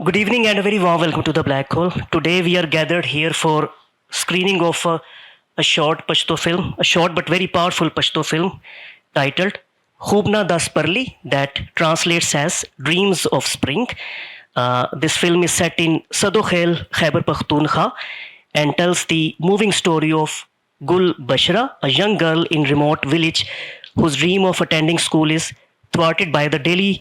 Good evening and a very warm welcome to the Black Hole. Today we are gathered here for screening of a short Pashto film, a short but very powerful Pashto film titled Khubna Das Parli, that translates as Dreams of Spring. This film is set in Sadokhail, Khyber Pakhtunkhwa, and tells the moving story of Gul Bashra, a young girl in remote village whose dream of attending school is thwarted by the daily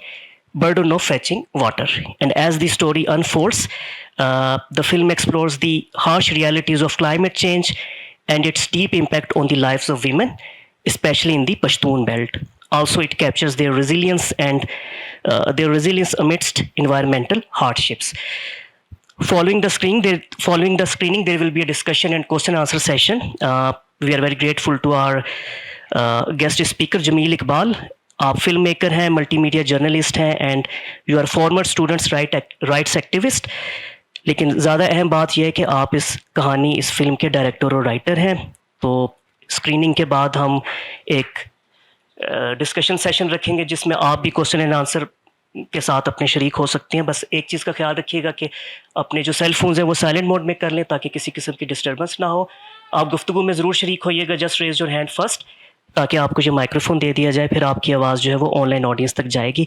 burden of fetching water. And as the story unfolds, the film explores the harsh realities of climate change and its deep impact on the lives of women, especially in the Pashtun belt. Also, it captures their resilience and their resilience amidst environmental hardships. Following the screening, there will be a discussion and question answer session. We are very grateful to our guest speaker Jameel Iqbal. آپ film maker ہیں, multi media journalist ہیں, and you are former students rights activist. لیکن زیادہ اہم بات یہ ہے کہ آپ اس کہانی, اس فلم کے ڈائریکٹر اور رائٹر ہیں. تو اسکریننگ کے بعد ہم ایک ڈسکشن سیشن رکھیں گے جس میں آپ بھی کوشچن اینڈ آنسر کے ساتھ اپنے شریک ہو سکتے ہیں. بس ایک چیز کا خیال رکھیے گا کہ اپنے جو سیل فونز ہیں وہ سائلنٹ موڈ میں کر لیں تاکہ کسی قسم کی ڈسٹربنس نہ ہو. آپ گفتگو میں ضرور شریک ہوئیے گا. Just raise your hand first تاکہ آپ کو جو مائکرو فون دے دیا جائے, پھر آپ کی آواز جو ہے وہ آن لائن آڈینس تک جائے گی.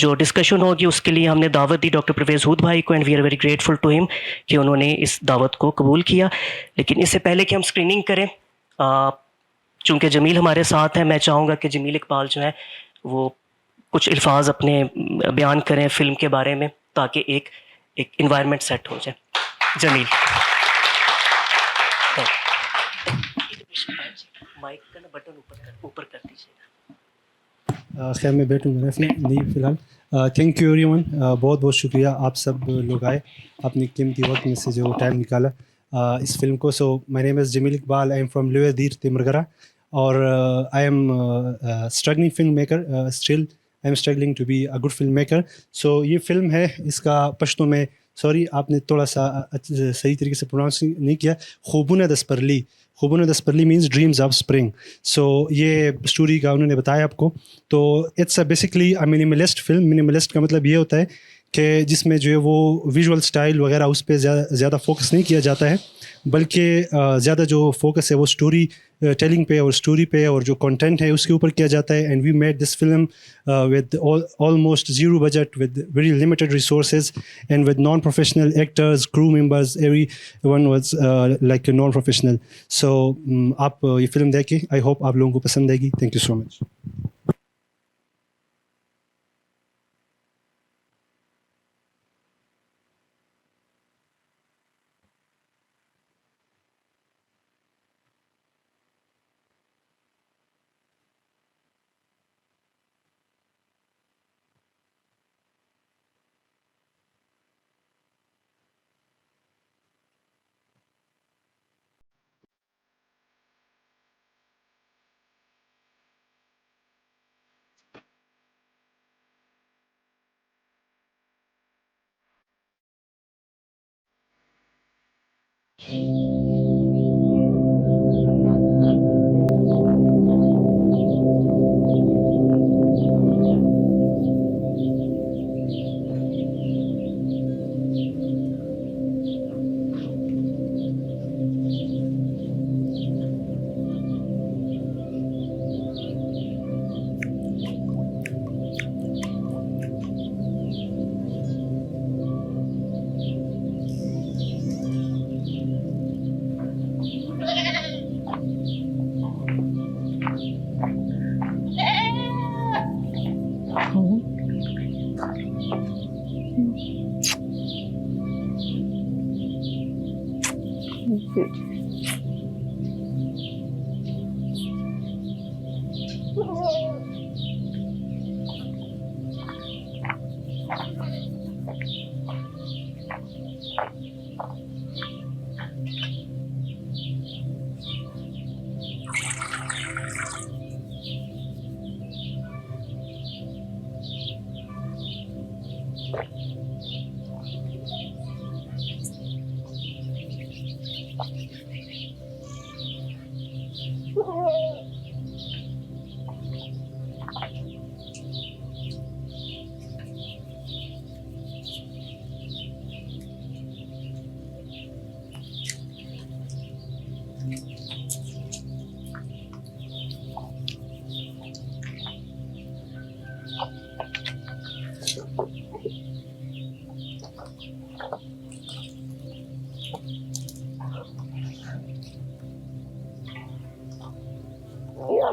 جو ڈسکشن ہوگی اس کے لیے ہم نے دعوت دی ڈاکٹر پرویز ہود بھائی کو, and we are very grateful to ہم کہ انہوں نے اس دعوت کو قبول کیا. لیکن اس سے پہلے کہ ہم اسکریننگ کریں, چونکہ جمیل ہمارے ساتھ ہیں, میں چاہوں گا کہ جمیل اقبال جو ہے وہ کچھ الفاظ اپنے بیان کریں فلم کے بارے میں تاکہ ایک انوائرمنٹ سیٹ ہو جائے. جمیل مائک کا نا بٹن اوپر کر دیجیے. خیر میں بیٹھوں گا نہیں فی الحال. تھینک یو ایوری ون, بہت بہت شکریہ آپ سب لوگ آئے, اپنی قیمتی وقت میں سے جو ٹائم نکالا اس فلم کو. So my name is Jamil Iqbal, I am from Lower Dir Timergara, اور I am struggling film maker. Still I am struggling to be a good film maker. So یہ فلم ہے, اس کا پشتو میں, سوری آپ نے تھوڑا سا صحیح طریقے سے پروناؤنس نہیں کیا, خوبونہ دس پرلی. خوبونہ دس پرلی means dreams of spring. So یہ اسٹوری کا انہوں نے بتایا آپ کو. تو it's a basically a minimalist film. Minimalist کا مطلب یہ ہوتا ہے کہ جس میں جو ہے وہ ویژول اسٹائل وغیرہ اس پہ زیادہ فوکس نہیں کیا جاتا ہے, بلکہ زیادہ جو فوکس ہے وہ اسٹوری ٹیلنگ پہ اور اسٹوری پہ اور جو کنٹینٹ ہے اس کے اوپر کیا جاتا ہے. And we made this film with almost zero budget, with very limited resources, and with non professional actors, crew members, every one was like non professional. So آپ یہ فلم دیکھیں, آئی ہوپ آپ لوگوں کو پسند آئے گی. تھینک یو سو مچ.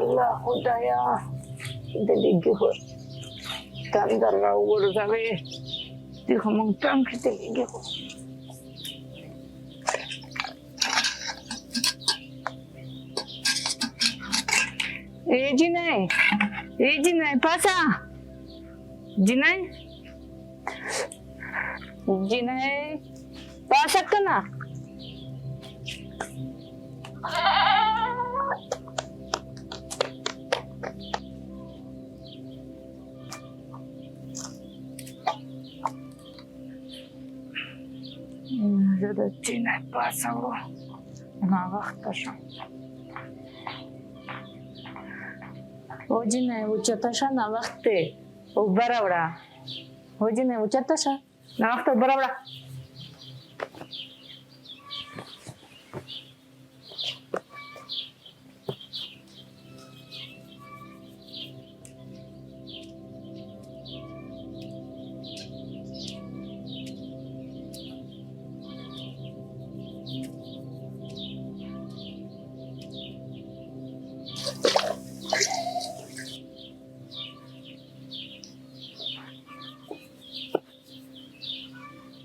الله خدایا د لګي هو تندر را ورځوي دې هم ټنګ ته لګي هو ए जिनाय पासा जिनाय पासा कना زه د جنای پاسه و ناوخته شم او جنای اوچته شه ناوخته اوبه راوړه او جنای اوچته شه ناوخته اوبه راوړه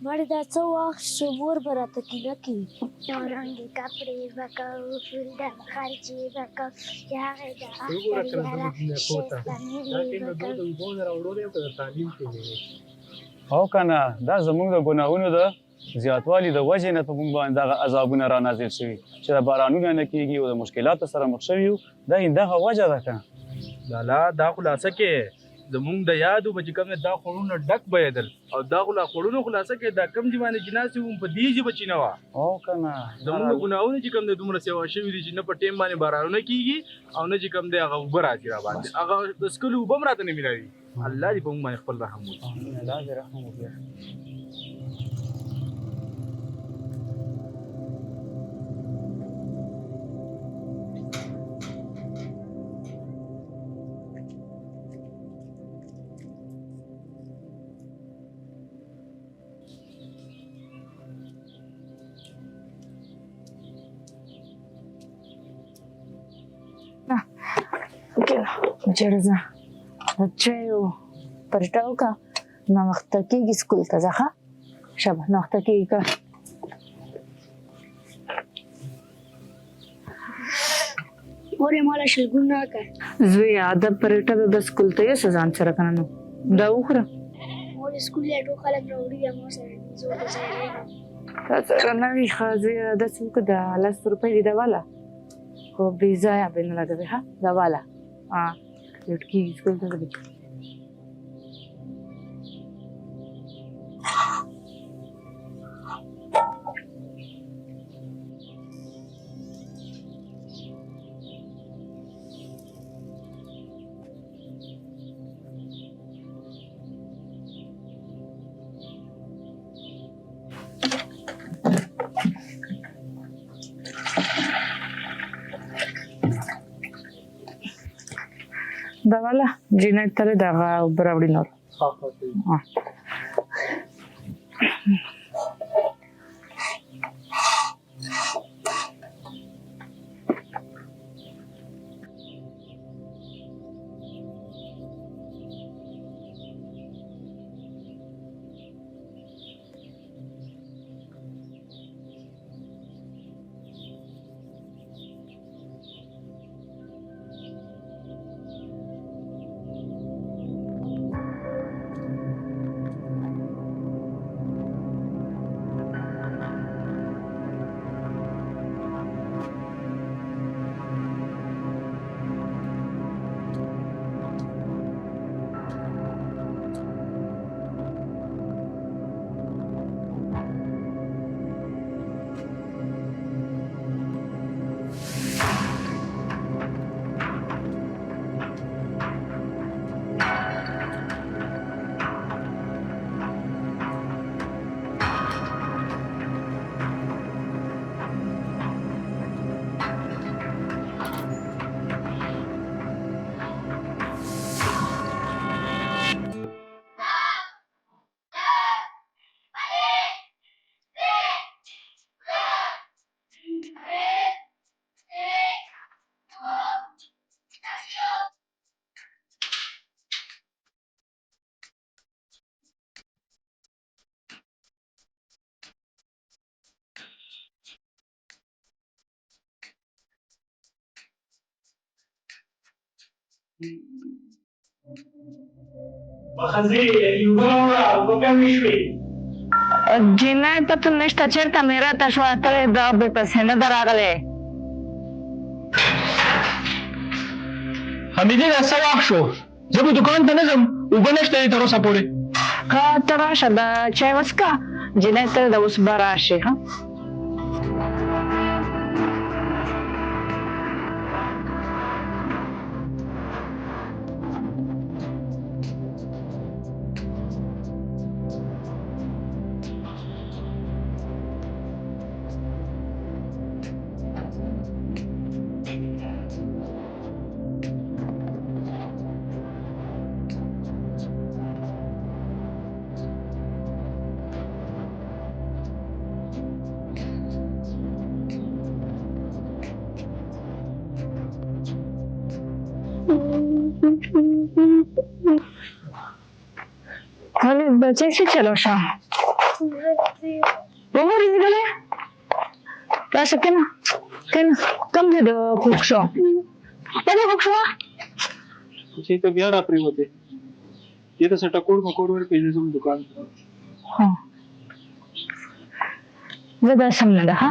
مرد سوا شبور برات کیلا کی رنگی کپڑے بکاو فلدا خرچی بکاو یا غدا او کنه دا زموږ د ګناهونو د زیاتوالي د وجې نه په موږ باندې دغه عذابونه را نازل شوي چې د بارانونه نه کېږي او د مشکلاتو سره مخ شوي یو دا همدغه وجه ده که لالا دا خلاصه کې زمونږ د یادو به چې کوم دا خوړونه ډک بهېدل او دا خوړونو خلاصه کې دا کم چې باندې چې ناستې وم په دې ژبه چې نه وه او که نه زمونږ ګناهونه چې کوم دی دومره سیوا شوي دي چې نه په ټیم باندې بارانونه کېږي او نه چې کوم دی هغه اوبه راځي را باندې هغه د څښلو اوبه هم راته نه ملاوي الله دې په موږ باندې خپل رحم وکړي الله دې رحم وکړي جرزه چایو پرټاو کا نو وخت کېږي سکول ته ځه شابه نو وخت کېږي که مورې مالا شلګون نه که زوی ادب پرټه د سکول ته یې ځان سره کنه نو دا وخوره مورې سکول یې ټول خلک راوړي یا مو سره زه د ځای تا سره نه وي ښه زوی داسې وکړه د 10 روپۍ دې دا واله خو بې ځایه به نه لګوي ښه دا واله لیټ کېږي سکول ته ځه دا والا جینټ ته دغه اوبه راوړي نور جنای ته ته نشته چېرته مې راته شوه ته دا بې پسې نه ده راغلی حمیدې دا څه وخت شو زه به دوکان ته نه ځم اوبه نشته دي تر اوسه پورې ښه ته راشه دا چای وڅښه جنۍ ته د اوس به راشي ها خالد بچه څه چلو شه وغورځېدلی راشه کېنه کېنه کم دی د خوږ شو ولې خوږ شوه چې ته بیا را پرېوتې دې ته څه ټکور مکور ورکړې زه ځم دوکان ته زه دا سم نه ده ها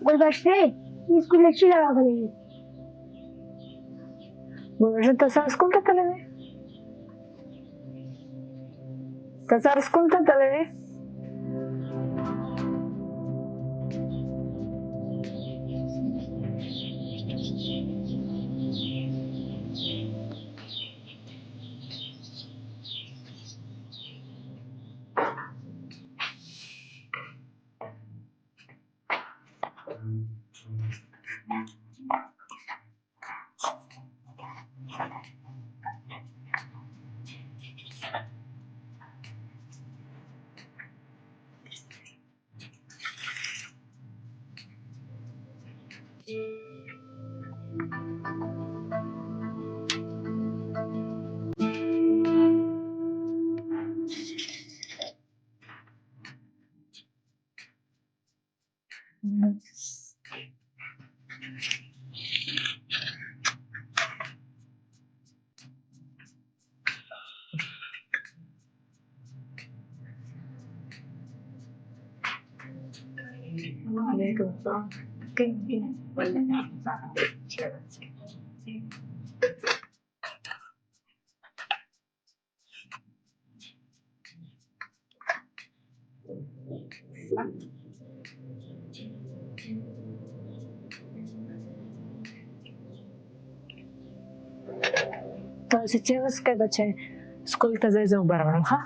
ګلبشرې سکول چې راغلی ګلبشره ته سره سکول ته تللی وې ته سره سکول ته تللی وې تاسې چې وڅښئ بچی سکول ته ځئ زه اوبه راوړم ښه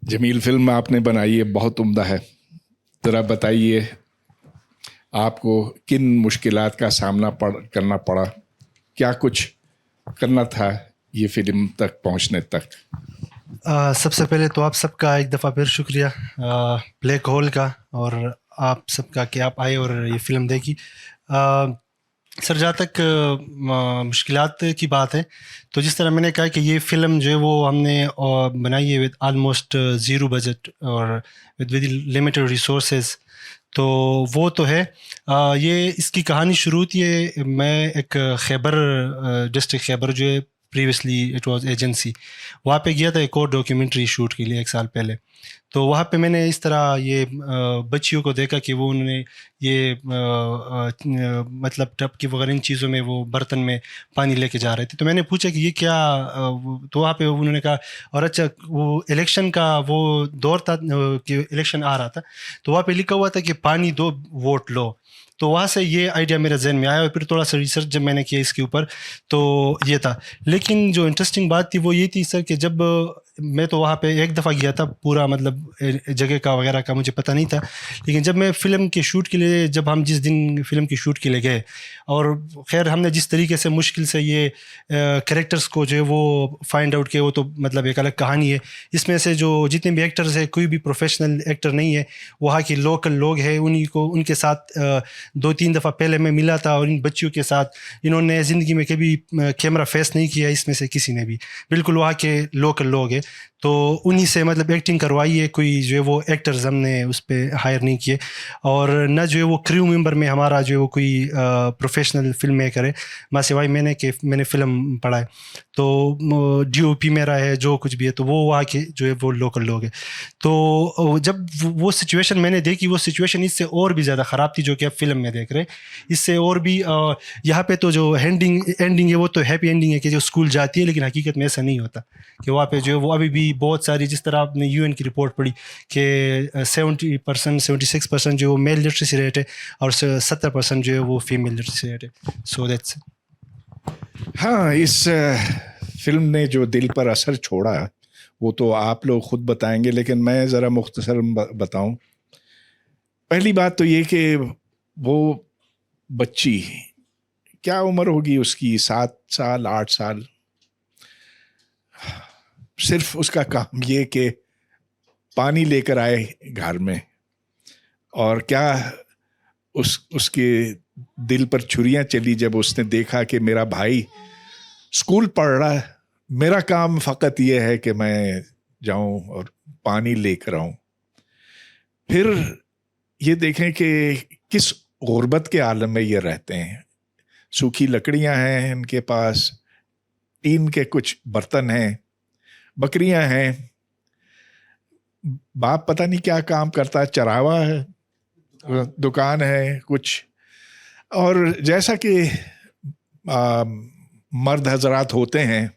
जमील, फिल्म आपने बनाई है, बहुत उम्दा है। ज़रा बताइए आपको किन मुश्किलात का सामना करना पड़ा, क्या कुछ करना था ये फिल्म तक पहुंचने तक? सबसे पहले तो आप सबका एक दफ़ा फिर शुक्रिया ब्लैक होल का, और आप सबका कि आप आए और ये फ़िल्म देखी। सर, जहाँ तक मुश्किलात की बात है, तो जिस तरह मैंने कहा कि ये फ़िल्म जो है वो हमने बनाई है विद आलमोस्ट ज़ीरो बजट और विद लिमिटेड रिसोर्सेज, तो वो तो है। ये इसकी कहानी शुरू होती है, मैं एक खैबर डिस्ट्रिक्ट खैबर जो है प्रीवियसली इट वाज एजेंसी, वहाँ पे गया था एक और डॉक्यूमेंट्री शूट के लिए 1 साल पहले। तो वहाँ पे मैंने इस तरह ये बच्चियों को देखा कि वो उन्होंने ये मतलब टब की वगैरह इन चीज़ों में वो बर्तन में पानी लेके जा रहे थे। तो मैंने पूछा कि ये क्या, तो वहाँ पे उन्होंने कहा, और अच्छा वो इलेक्शन का वो दौर था कि इलेक्शन आ रहा था, तो वहाँ पे लिखा हुआ था कि पानी दो वोट लो। तो वहाँ से ये आइडिया मेरे जहन में आया, और फिर थोड़ा सा रिसर्च जब मैंने किया इसके ऊपर तो ये था। लेकिन जो इंटरेस्टिंग बात थी वो ये थी सर कि जब मैं तो वहाँ पे एक दफ़ा गया था, पूरा मतलब जगह का वगैरह का मुझे पता नहीं था, लेकिन जब मैं फ़िल्म के शूट के लिए, जब हम जिस दिन फ़िल्म की शूट के लिए गए, और ख़ैर हमने जिस तरीके से मुश्किल से ये कैरेक्टर्स को जो है वो फाइंड आउट किया, वो तो मतलब एक अलग कहानी है। इसमें से जो जितने भी एक्टर्स हैं, कोई भी प्रोफेशनल एक्टर नहीं है, वहाँ के लोकल लोग हैं, उन्हीं को उनके साथ 2-3 दफ़ा पहले मैं मिला था, और इन बच्चियों के साथ इन्होंने ज़िंदगी में कभी कैमरा फेस नहीं किया इसमें से किसी ने भी, बिल्कुल वहाँ के लोकल लोग हैं। तो उन्हीं से मतलब एक्टिंग करवाई है, कोई जो है वो एक्टर्स हमने उस पर हायर नहीं किए, और न जो है वो क्रू मेंबर में हमारा जो है वो कोई प्रोफेशनल फिल्म मेकर है, माँ सिवाय मैंने फ़िल्म पढ़ा है। तो DOP मेरा है, जो कुछ भी है, तो वो वहाँ के जो है वो लोकल लोग हैं। तो जब वो सिचुएशन मैंने देखी, वो सिचुएशन इससे और भी ज़्यादा ख़राब थी जो कि आप फिल्म में देख रहे हैं। इससे और भी यहाँ पे तो जो एंडिंग है वो तो हैप्पी एंडिंग है कि जो स्कूल जाती है, लेकिन हकीकत में ऐसा नहीं होता कि वहाँ पे जो है वो अभी भी बहुत सारी, जिस तरह आपने UN की रिपोर्ट पढ़ी कि 70% 76% जो मेल लिटरेसी रेट है, और 70% जो है वो फीमेल लिटरेसी रेट है। So that's. हाँ, इस फिल्म ने जो दिल पर असर छोड़ा वो तो आप लोग खुद बताएंगे, लेकिन मैं ज़रा मुख्तसर बताऊं। पहली बात तो ये कि वो बच्ची, क्या उम्र होगी उसकी, 7 साल 8 साल, सिर्फ उसका काम ये कि पानी लेकर आए घर में, और क्या उसके दिल पर छुरियां चली जब उसने देखा कि मेरा भाई स्कूल पढ़ रहा है, मेरा काम फ़कत ये है कि मैं जाऊं और पानी लेकर आऊं। फिर ये देखें कि किस गुर्बत के आलम में ये रहते हैं। सूखी लकड़ियां हैं इनके पास, टीन के कुछ बर्तन हैं, बकरियां हैं, बाप पता नहीं क्या काम करता है, चरावा है, दुकान है कुछ। और जैसा कि मर्द हजरात होते हैं,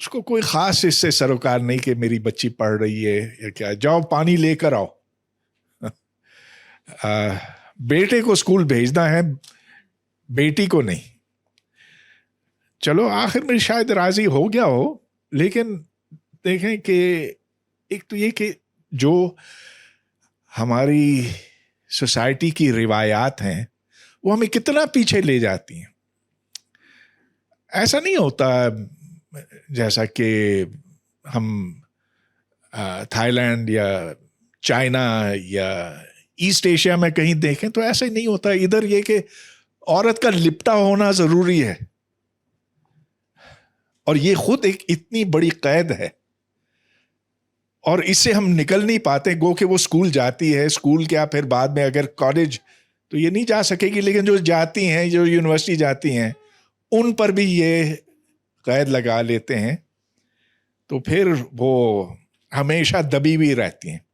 उसको कोई ख़ास इससे सरोकार नहीं कि मेरी बच्ची पढ़ रही है या क्या, जाओ पानी लेकर आओ। बेटे को स्कूल भेजना है, बेटी को नहीं। चलो आखिर में शायद राज़ी हो गया हो, लेकिन देखें कि एक तो ये कि जो हमारी सोसाइटी की रिवायात हैं वो हमें कितना पीछे ले जाती हैं। ऐसा नहीं होता जैसा कि हम थाईलैंड या चाइना या ईस्ट एशिया में कहीं देखें तो ऐसा ही नहीं होता। इधर ये कि औरत का लिपटा होना ज़रूरी है, और ये खुद एक इतनी बड़ी कैद है, और इससे हम निकल नहीं पाते। गो कि वो स्कूल जाती है, स्कूल क्या फिर बाद में अगर कॉलेज तो ये नहीं जा सकेगी, लेकिन जो जाती हैं, जो यूनिवर्सिटी जाती हैं, उन पर भी ये कैद लगा लेते हैं, तो फिर वो हमेशा दबी हुई रहती हैं।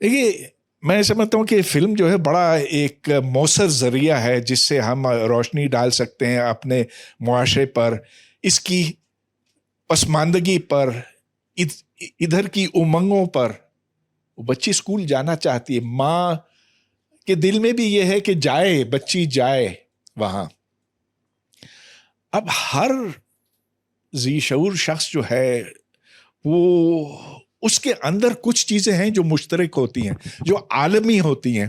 देखिए, मैं समझता हूँ कि फिल्म जो है बड़ा एक मौसर ज़रिया है जिससे हम रोशनी डाल सकते हैं अपने मुआशरे पर, इसकी पसमानदगी पर, इधर की उमंगों पर। वो बच्ची स्कूल जाना चाहती है, माँ के दिल में भी ये है कि जाए, बच्ची जाए वहाँ। अब हर ज़ी शऊर शख्स जो है وہ اس کے اندر کچھ چیزیں ہیں جو مشترک ہوتی ہیں, جو عالمی ہوتی ہیں,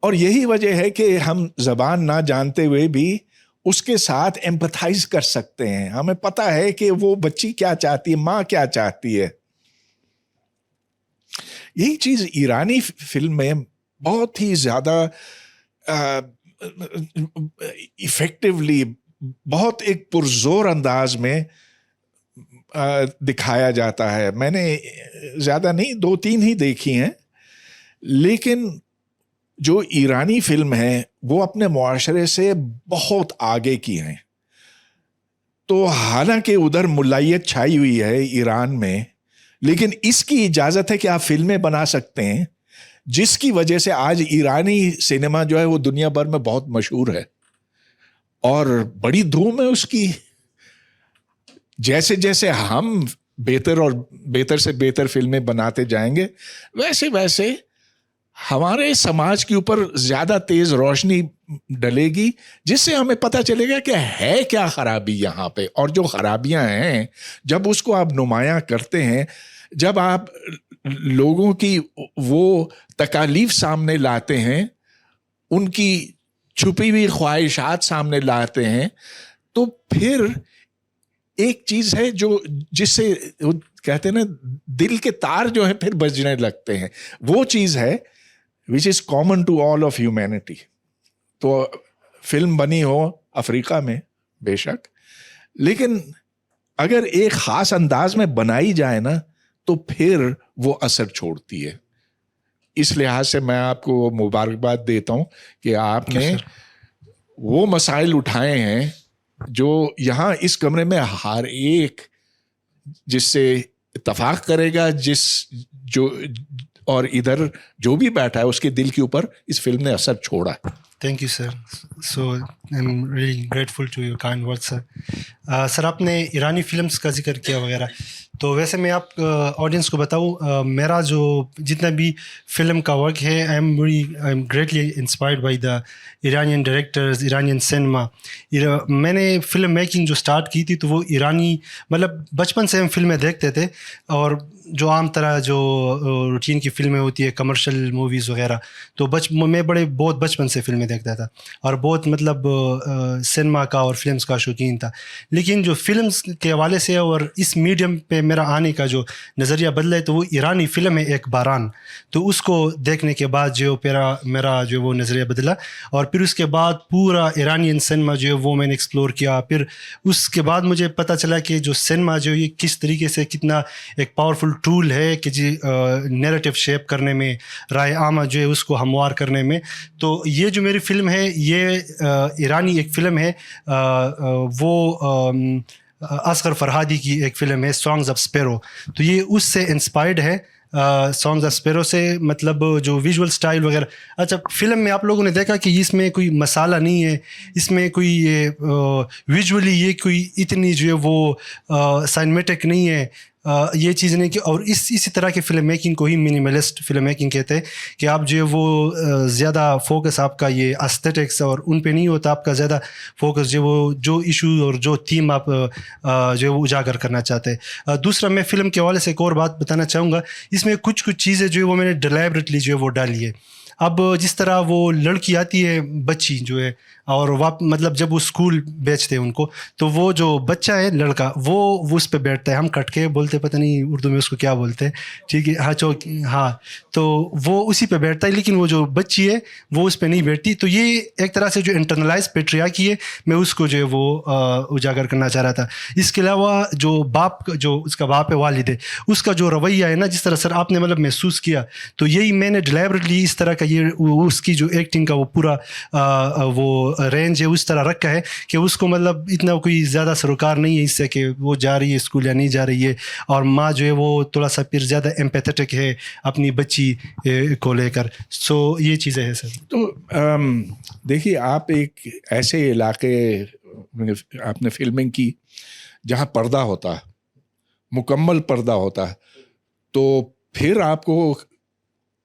اور یہی وجہ ہے کہ ہم زبان نہ جانتے ہوئے بھی اس کے ساتھ ایمپتھائز کر سکتے ہیں. ہمیں پتہ ہے کہ وہ بچی کیا چاہتی ہے, ماں کیا چاہتی ہے. یہی چیز ایرانی فلم میں بہت ہی زیادہ ایفیکٹولی, بہت ایک پرزور انداز میں دکھایا جاتا ہے. میں نے زیادہ نہیں 2-3 ہی دیکھی ہیں, لیکن جو ایرانی فلم ہے وہ اپنے معاشرے سے بہت آگے کی ہیں. تو حالانکہ ادھر ملائیت چھائی ہوئی ہے ایران میں, لیکن اس کی اجازت ہے کہ آپ فلمیں بنا سکتے ہیں, جس کی وجہ سے آج ایرانی سینما جو ہے وہ دنیا بھر میں بہت مشہور ہے اور بڑی دھوم ہے اس کی. جیسے جیسے ہم بہتر اور بہتر سے بہتر فلمیں بناتے جائیں گے, ویسے ویسے ہمارے سماج کے اوپر زیادہ تیز روشنی ڈلے گی, جس سے ہمیں پتہ چلے گا کہ ہے کیا خرابی یہاں پہ, اور جو خرابیاں ہیں جب اس کو آپ نمایاں کرتے ہیں, جب آپ لوگوں کی وہ تکالیف سامنے لاتے ہیں, ان کی چھپی ہوئی خواہشات سامنے لاتے ہیں, تو پھر ایک چیز ہے جو جس سے کہتے ہیں نا دل کے تار جو ہے پھر بجنے لگتے ہیں, وہ چیز ہے which is common to all of humanity. تو فلم بنی ہو افریقہ میں بے شک, لیکن اگر ایک خاص انداز میں بنائی جائے نا تو پھر وہ اثر چھوڑتی ہے. اس لحاظ سے میں آپ کو مبارکباد دیتا ہوں کہ آپ نے وہ مسائل اٹھائے ہیں جو یہاں اس کمرے میں ہر ایک جس سے اتفاق کرے گا, جو اور ادھر جو بھی بیٹھا ہے اس کے دل کے اوپر اس فلم نے اثر چھوڑا ہے. Thank you sir. So I am really grateful to your kind word sir. Sir آپ نے ایرانی فلمس کا ذکر کیا وغیرہ, تو ویسے میں آپ آڈینس کو بتاؤں, میرا جو جتنا بھی فلم کا ورک ہے, I am greatly inspired by the Iranian directors, Iranian cinema. میں نے فلم میکنگ جو اسٹارٹ کی تھی تو وہ ایرانی, مطلب بچپن سے ہم فلمیں دیکھتے تھے, اور جو عام طرح جو روٹین کی فلمیں ہوتی ہے کمرشل موویز وغیرہ, تو میں بہت بچپن سے فلمیں دیکھتا تھا اور بہت مطلب سینما کا اور فلمس کا شوقین تھا. لیکن جو فلمس کے حوالے سے اور اس میڈیم پہ میرا آنے کا جو نظریہ بدلا ہے تو وہ ایرانی فلم ہے ایک باران. تو اس کو دیکھنے کے بعد جو میرا جو وہ نظریہ بدلا, اور پھر اس کے بعد پورا ایرانین سینما جو ہے وہ میں نے ایکسپلور کیا. پھر اس کے بعد مجھے پتہ چلا کہ جو سینما جو یہ کس طریقے سے کتنا ایک پاورفل ٹول ہے کہ جی نیریٹو شیپ کرنے میں, رائے عامہ جو ہے اس کو ہموار کرنے میں. تو یہ جو میری فلم ہے یہ ایرانی ایک فلم ہے, وہ اصغر فرہادی کی ایک فلم ہے سانگز آف اسپیرو. تو یہ اس سے انسپائرڈ ہے, سانگز آف اسپیرو سے, مطلب جو ویژول اسٹائل وغیرہ. اچھا, فلم میں آپ لوگوں نے دیکھا کہ اس میں کوئی مسالہ نہیں ہے, اس میں کوئی ویژولی یہ کوئی اتنی جو ہے وہ سائنمیٹک نہیں ہے, یہ چیز نہیں کہ, اور اسی طرح کی فلم میکنگ کو ہی منیملسٹ فلم میکنگ کہتے ہیں کہ آپ جو ہے وہ زیادہ فوکس آپ کا یہ ایستھیٹکس اور ان پہ نہیں ہوتا, آپ کا زیادہ فوکس جو ایشو اور جو تھیم آپ جو ہے وہ اجاگر کرنا چاہتے ہیں. دوسرا میں فلم کے حوالے سے ایک اور بات بتانا چاہوں گا, اس میں کچھ چیزیں جو ہے وہ میں نے ڈیلیبریٹلی جو ہے وہ ڈالی ہے. اب جس طرح وہ لڑکی آتی ہے بچی جو ہے, اور مطلب جب وہ اسکول بیچتے ہیں ان کو, تو وہ جو بچہ ہے لڑکا وہ اس پہ بیٹھتا ہے, ہم کٹ کے بولتے پتہ نہیں اردو میں اس کو کیا بولتے ہیں, ٹھیک ہے, ہاں تو وہ اسی پہ بیٹھتا ہے, لیکن وہ جو بچی ہے وہ اس پہ نہیں بیٹھتی. تو یہ ایک طرح سے جو انٹرنلائز پیٹریارکی ہے, میں اس کو جو ہے وہ اجاگر کرنا چاہ رہا تھا. اس کے علاوہ جو اس کا باپ ہے, والد ہے, اس کا جو رویہ ہے نا, جس طرح سر آپ نے مطلب محسوس کیا, تو یہی میں نے ڈیلیبریٹلی اس طرح کا یہ اس کی جو ایکٹنگ کا وہ پورا وہ رینج ہے اس طرح رکھا ہے کہ اس کو مطلب اتنا کوئی زیادہ سروکار نہیں ہے اس سے کہ وہ جا رہی ہے اسکول یا نہیں جا رہی ہے, اور ماں جو ہے وہ تھوڑا سا پھر زیادہ ایمپیتھیٹک ہے اپنی بچی کو لے کر. سو یہ چیزیں ہیں سر. تو دیکھیے, آپ ایک ایسے علاقے آپ نے فلمنگ کی جہاں پردہ ہوتا ہے, مکمل پردہ ہوتا ہے, تو پھر آپ کو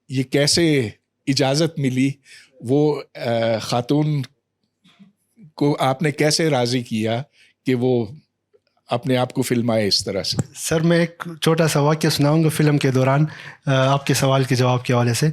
یہ کیسے اجازت ملی, وہ خاتون کو آپ نے کیسے راضی کیا کہ وہ अपने आप को फिल्माए इस तरह से? सर मैं एक छोटा सा वाक़या सुनाऊंगा फ़िल्म के दौरान आपके सवाल के जवाब के हवाले से।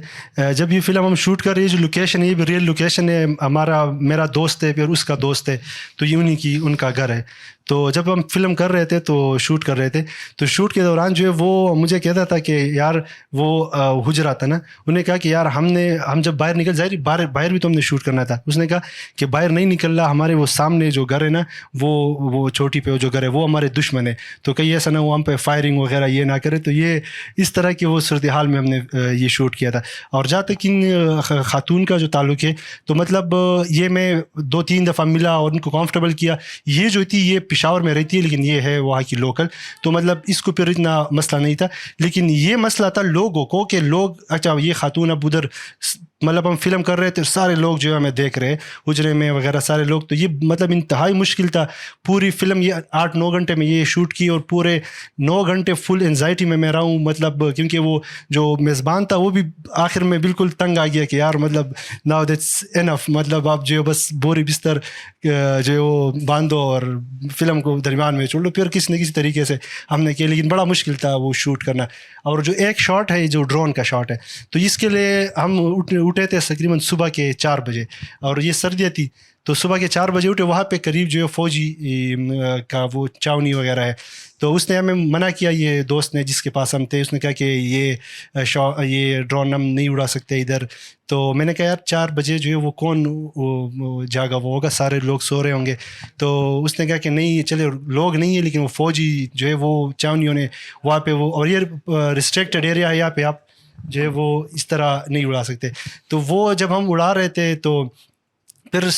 जब ये फ़िल्म हम शूट कर रहे हैं, जो लोकेशन है ये भी रियल लोकेशन है, मेरा दोस्त है फिर उसका दोस्त है, तो ये उनका घर है। तो जब हम फिल्म कर रहे थे तो शूट कर रहे थे, तो शूट के दौरान जो है वो मुझे कहता था कि यार वो हुजरा था ना, उन्हें कहा कि यार हम जब बाहर निकल जाए, बाहर भी तो हमने शूट करना था। उसने कहा कि बाहर नहीं निकल रहा, हमारे वो सामने जो घर है ना, वो चोटी पे जो घर है वो हमारे दुश्मन है, तो कहीं ऐसा ना वो हम पे फायरिंग वगैरह ये ना करे। तो ये इस तरह की वो सूरत हाल में हमने ये शूट किया था। और जहाँ तक इन खातून का जो ताल्लुक़ है, तो मतलब ये मैं 2-3 दफ़ा मिला और उनको कंफर्टेबल किया। ये जो थी ये पेशावर में रहती है लेकिन ये है वहाँ की लोकल, तो मतलब इसको फिर इतना मसला नहीं था। लेकिन ये मसला था लोगों को कि लोग, अच्छा ये खातून अब उधर, मतलब हम फिल्म कर रहे थे, सारे लोग जो है हमें देख रहे हैं हुजरे में वगैरह सारे लोग, तो ये मतलब इंतहाई मुश्किल था। पूरी फिल्म ये 8-9 घंटे में ये शूट की और पूरे 9 घंटे फुल एंजाइटी में मैं रहा हूँ, मतलब क्योंकि वो जो मेज़बान था वो भी आखिर में बिल्कुल तंग आ गया कि यार मतलब नाउ दैट्स इनफ, मतलब आप जो बस बोरी बिस्तर जो वो बांधो और फिल्म को दरमियान में छोड़ लो। फिर किसी न किसी तरीके से हमने किया, लेकिन बड़ा मुश्किल था वो शूट करना। और जो एक शॉट है, जो ड्रोन का शॉट है, तो इसके लिए हम उठे थे तकरीबन सुबह के 4 बजे, और ये सर्दियाँ थी, तो सुबह के 4 बजे उठे। वहाँ पे करीब जो है फौजी का वो छावनी वगैरह है, तो उसने हमें मना किया, ये दोस्त ने जिसके पास हम थे, उसने कहा कि ये ड्रोन हम नहीं उड़ा सकते इधर। तो मैंने कहा यार 4 बजे जो है वो कौन जागा वो होगा, सारे लोग सो रहे होंगे। तो उसने कहा कि नहीं चले, लोग नहीं है लेकिन वो फौजी जो है वो छावनियों ने वहाँ पे वो, और ये रिस्ट्रिक्टेड एरिया है, यहाँ पे आप जो है वो इस तरह नहीं उड़ा सकते। तो वो जब हम उड़ा रहे थे तो फिर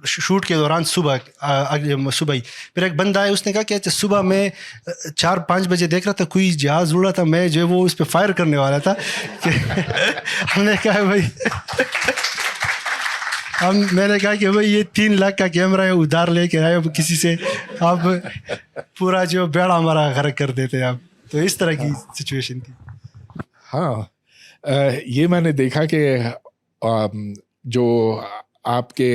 शूट के दौरान सुबह ही फिर एक बंदा है, उसने कहा कि अच्छा सुबह मैं 4-5 बजे देख रहा था कोई जहाज़ उड़ा था, मैं जो है वो उस पर फायर करने वाला था हमने कहा भाई मैंने कहा कि भाई ये 3 लाख का कैमरा है, उधार लेके आए अब किसी से, आप पूरा जो बेड़ा हमारा गर्क कर देते आप। तो इस तरह की सिचुएशन थी। हाँ, ये मैंने देखा कि जो आपके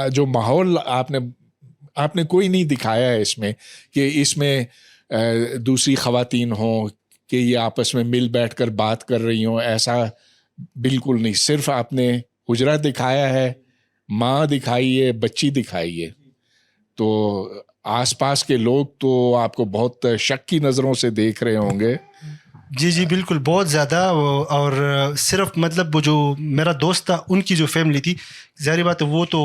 जो माहौल आपने कोई नहीं दिखाया है इसमें, कि इसमें दूसरी ख़वातीन हों कि ये आपस में मिल बैठकर बात कर रही हों, ऐसा बिल्कुल नहीं। सिर्फ आपने हुजरा दिखाया है, माँ दिखाई है, बच्ची दिखाई है। तो आसपास के लोग तो आपको बहुत शक की नज़रों से देख रहे होंगे। जी बिल्कुल, बहुत ज़्यादा। और सिर्फ मतलब वो जो मेरा दोस्त था उनकी जो फैमिली थी, ज़ाहिर बात है वो तो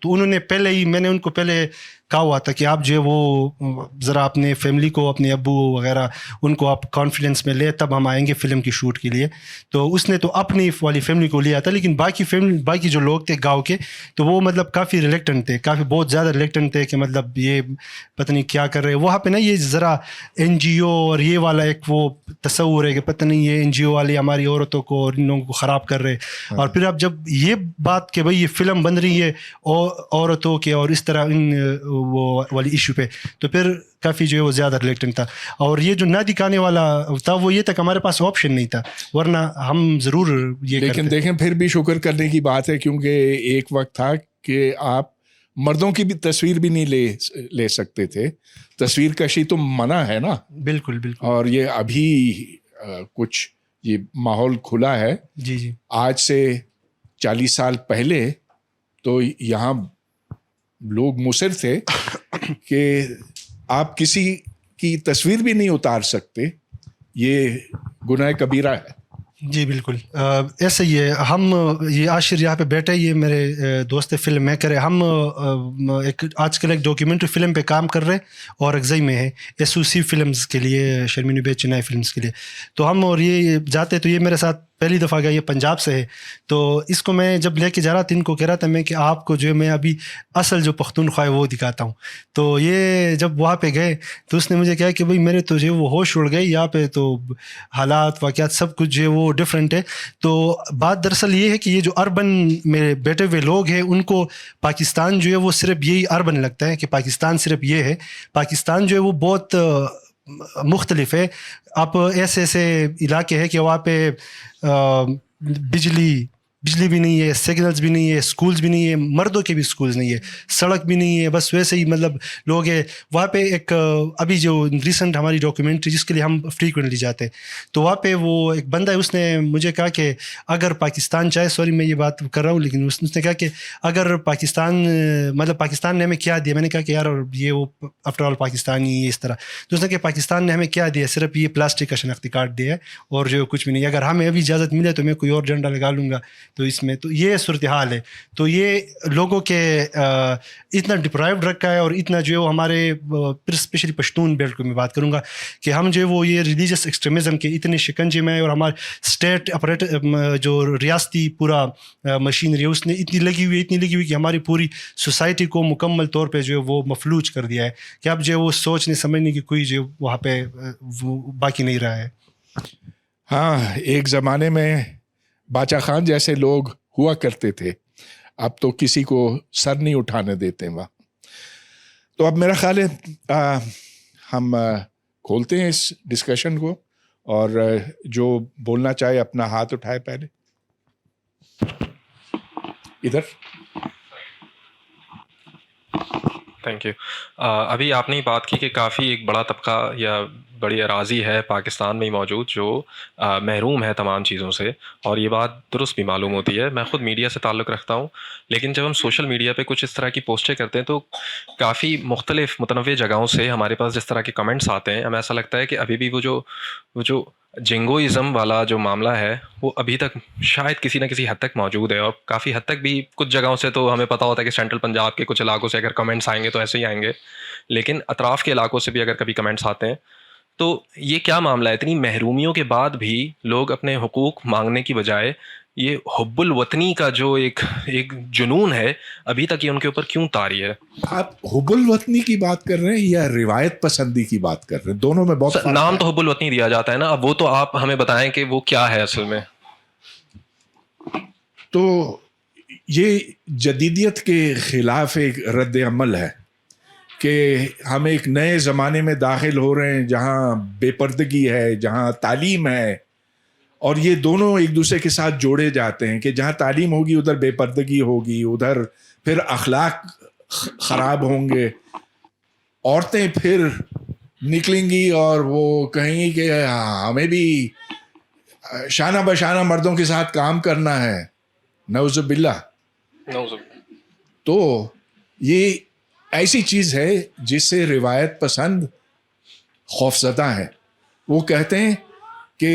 उन्होंने पहले ही, मैंने उनको पहले कहा हुआ था कि आप जो है वो ज़रा अपने फैमिली को, अपने अब्बू वगैरह उनको आप कॉन्फिडेंस में ले, तब हम आएंगे फ़िल्म की शूट के लिए। तो उसने तो अपनी वाली फैमिली को लिया था, लेकिन बाकी जो लोग थे गांव के, तो वो मतलब काफ़ी रिलेक्टेंट थे, बहुत ज़्यादा रिलेक्टेंट थे कि मतलब ये पता नहीं क्या कर रहे हैं वहाँ पे ना। ये ज़रा NGO और ये वाला एक वो तस्वुर है कि पता नहीं ये NGO वाले हमारी औरतों को और इन लोगों को ख़राब कर रहे हैं। और फिर अब जब ये बात कि भाई ये फ़िल्म बन रही है औरतों के और इस तरह इन वो वाली इशू पे, तो फिर काफ़ी जो है वो ज़्यादा रिलेक्टेंट था। और ये जो ना दिखाने वाला था वो ये था कि हमारे पास ऑप्शन नहीं था, वरना हम ज़रूर ये लेकिन देखें फिर भी शुक्र करने की बात है, क्योंकि एक वक्त था कि आप मर्दों की भी तस्वीर भी नहीं ले सकते थे, तस्वीर कशी तो मना है ना। बिल्कुल। और ये अभी कुछ ये माहौल खुला है। जी आज से 40 साल पहले तो यहाँ लोग मुसर थे कि आप किसी की तस्वीर भी नहीं उतार सकते, ये गुनाह कबीरा है। जी बिल्कुल, ऐसा ही है। हम ये आशिर यहाँ पे बैठे, ये मेरे दोस्त फिल्म मेकर है। हम आजकल एक डॉक्यूमेंट्री फ़िल्म पे काम कर रहे हैं और अगज़ई में है SOC फिल्म्स के लिए, शर्मीन बे चेन्नई फिल्म्स के लिए। तो हम और ये जाते, तो ये मेरे साथ पहली दफ़ा गया, ये पंजाब से है। तो इसको मैं जब लेके जा रहा था, इनको कह रहा था मैं कि आपको जो है मैं अभी असल जो पख्तूनख्वा है वो दिखाता हूँ। तो ये जब वहाँ पे गए तो उसने मुझे कहा कि भाई मेरे तो जो वो होश उड़ गए, यहाँ पे तो हालात वाक़यात सब कुछ जो है वो डिफरेंट है। तो बात दरअसल ये है कि ये जो अर्बन में बैठे हुए लोग हैं उनको पाकिस्तान जो है वो सिर्फ यही अर्बन लगता है कि पाकिस्तान सिर्फ ये है। पाकिस्तान जो है वो बहुत मुख्तलिफ है। आप ऐसे इलाके हैं कि वहाँ पे बिजली बिजली भी नहीं है, सिग्नल्स भी नहीं है, स्कूल्स भी नहीं है, मर्दों के भी स्कूल्स नहीं है, सड़क भी नहीं है, बस वैसे ही मतलब लोग हैं वहाँ पे। एक अभी जो रिसेंट हमारी डॉक्यूमेंट्री जिसके लिए हम फ्रीक्वेंटली जाते हैं, तो वहाँ पे वो एक बंदा है, उसने मुझे कहा कि अगर पाकिस्तान चाहे, सॉरी मैं ये बात कर रहा हूँ, लेकिन उसने कहा कि अगर पाकिस्तान मतलब पाकिस्तान ने हमें क्या दिया। मैंने कहा कि यार ये वो आफ्टर ऑल पाकिस्तानी इस तरह, तो उसने कहा पाकिस्तान ने हमें क्या दिया, सिर्फ ये प्लास्टिक का शनाख्ती कार्ड दिया है और जो कुछ भी नहीं। अगर हमें अभी इजाज़त मिले तो मैं कोई और झंडा लगा लूँगा। तो इसमें तो ये सूरत हाल है। तो ये लोगों के इतना डिप्राइव्ड रखा है और इतना जो है वो हमारे स्पेशली पश्तून बेल्ट को मैं बात करूँगा कि हम जो है वो ये रिलीजियस एक्सट्रीमिज़म के इतने शिकंजे में, और हमारे स्टेट अपरेट जो रियासती पूरा मशीनरी है उसने इतनी लगी हुई कि हमारी पूरी सोसाइटी को मुकम्मल तौर पे जो है वो मफलूज कर दिया है कि अब जो है वो सोचने समझने की कोई जो वहाँ पे वो बाकी नहीं रहा है। हाँ, एक ज़माने में बाचा खान जैसे लोग हुआ करते थे, अब तो किसी को सर नहीं उठाने देते वहाँ। तो अब मेरा ख्याल है हम खोलते हैं इस डिस्कशन को, और जो बोलना चाहे अपना हाथ उठाए पहले। इधर। Thank you. अभी आपने ही बात की कि काफ़ी एक बड़ा तबका या बड़ी अराज़ी है पाकिस्तान में ही मौजूद जो महरूम है तमाम चीज़ों से, और ये बात दुरुस्त भी मालूम होती है। मैं ख़ुद मीडिया से ताल्लुक़ रखता हूँ, लेकिन जब हम सोशल मीडिया पे कुछ इस तरह की पोस्टें करते हैं तो काफ़ी मुख्तलिफ़ मुतनव्वे जगहों से हमारे पास जिस तरह के कमेंट्स आते हैं, हमें ऐसा लगता है कि अभी भी वो जो जिंगोइज़म वाला जो मामला है वो अभी तक शायद किसी न किसी हद तक मौजूद है। और काफ़ी हद तक भी कुछ जगहों से तो हमें पता होता है कि सेंट्रल पंजाब के कुछ इलाकों से अगर कमेंट्स आएंगे तो ऐसे ही आएंगे, लेकिन अतराफ़ के इलाकों से भी अगर कभी कमेंट्स आते हैं तो ये क्या मामला है? इतनी महरूमियों के बाद भी लोग अपने हुकूक मांगने की बजाय ये हुब्बुल वतनी का जो एक जुनून है अभी तक ये उनके ऊपर क्यों तारी है? आप हुब्बुल वतनी की बात कर रहे हैं या रिवायत पसंदी की बात कर रहे हैं? दोनों में बहुत नाम तो हुब्बुल वतनी दिया जाता है ना, अब वो तो आप हमें बताएं कि वो क्या है असल में। तो ये जदीदियत के खिलाफ एक रद्द अमल है कि हम एक नए ज़माने में दाखिल हो रहे हैं जहाँ बेपर्दगी है, जहाँ तालीम है, और ये दोनों एक दूसरे के साथ जोड़े जाते हैं कि जहाँ तालीम होगी उधर बेपर्दगी होगी, उधर फिर अखलाक ख़राब होंगे, औरतें फिर निकलेंगी और वो कहेंगी कि हमें भी शाना बशाना मर्दों के साथ काम करना है, नौज़ुबिल्लाह। तो ये ऐसी चीज़ है जिससे रिवायत पसंद खौफज़दा है। वो कहते हैं कि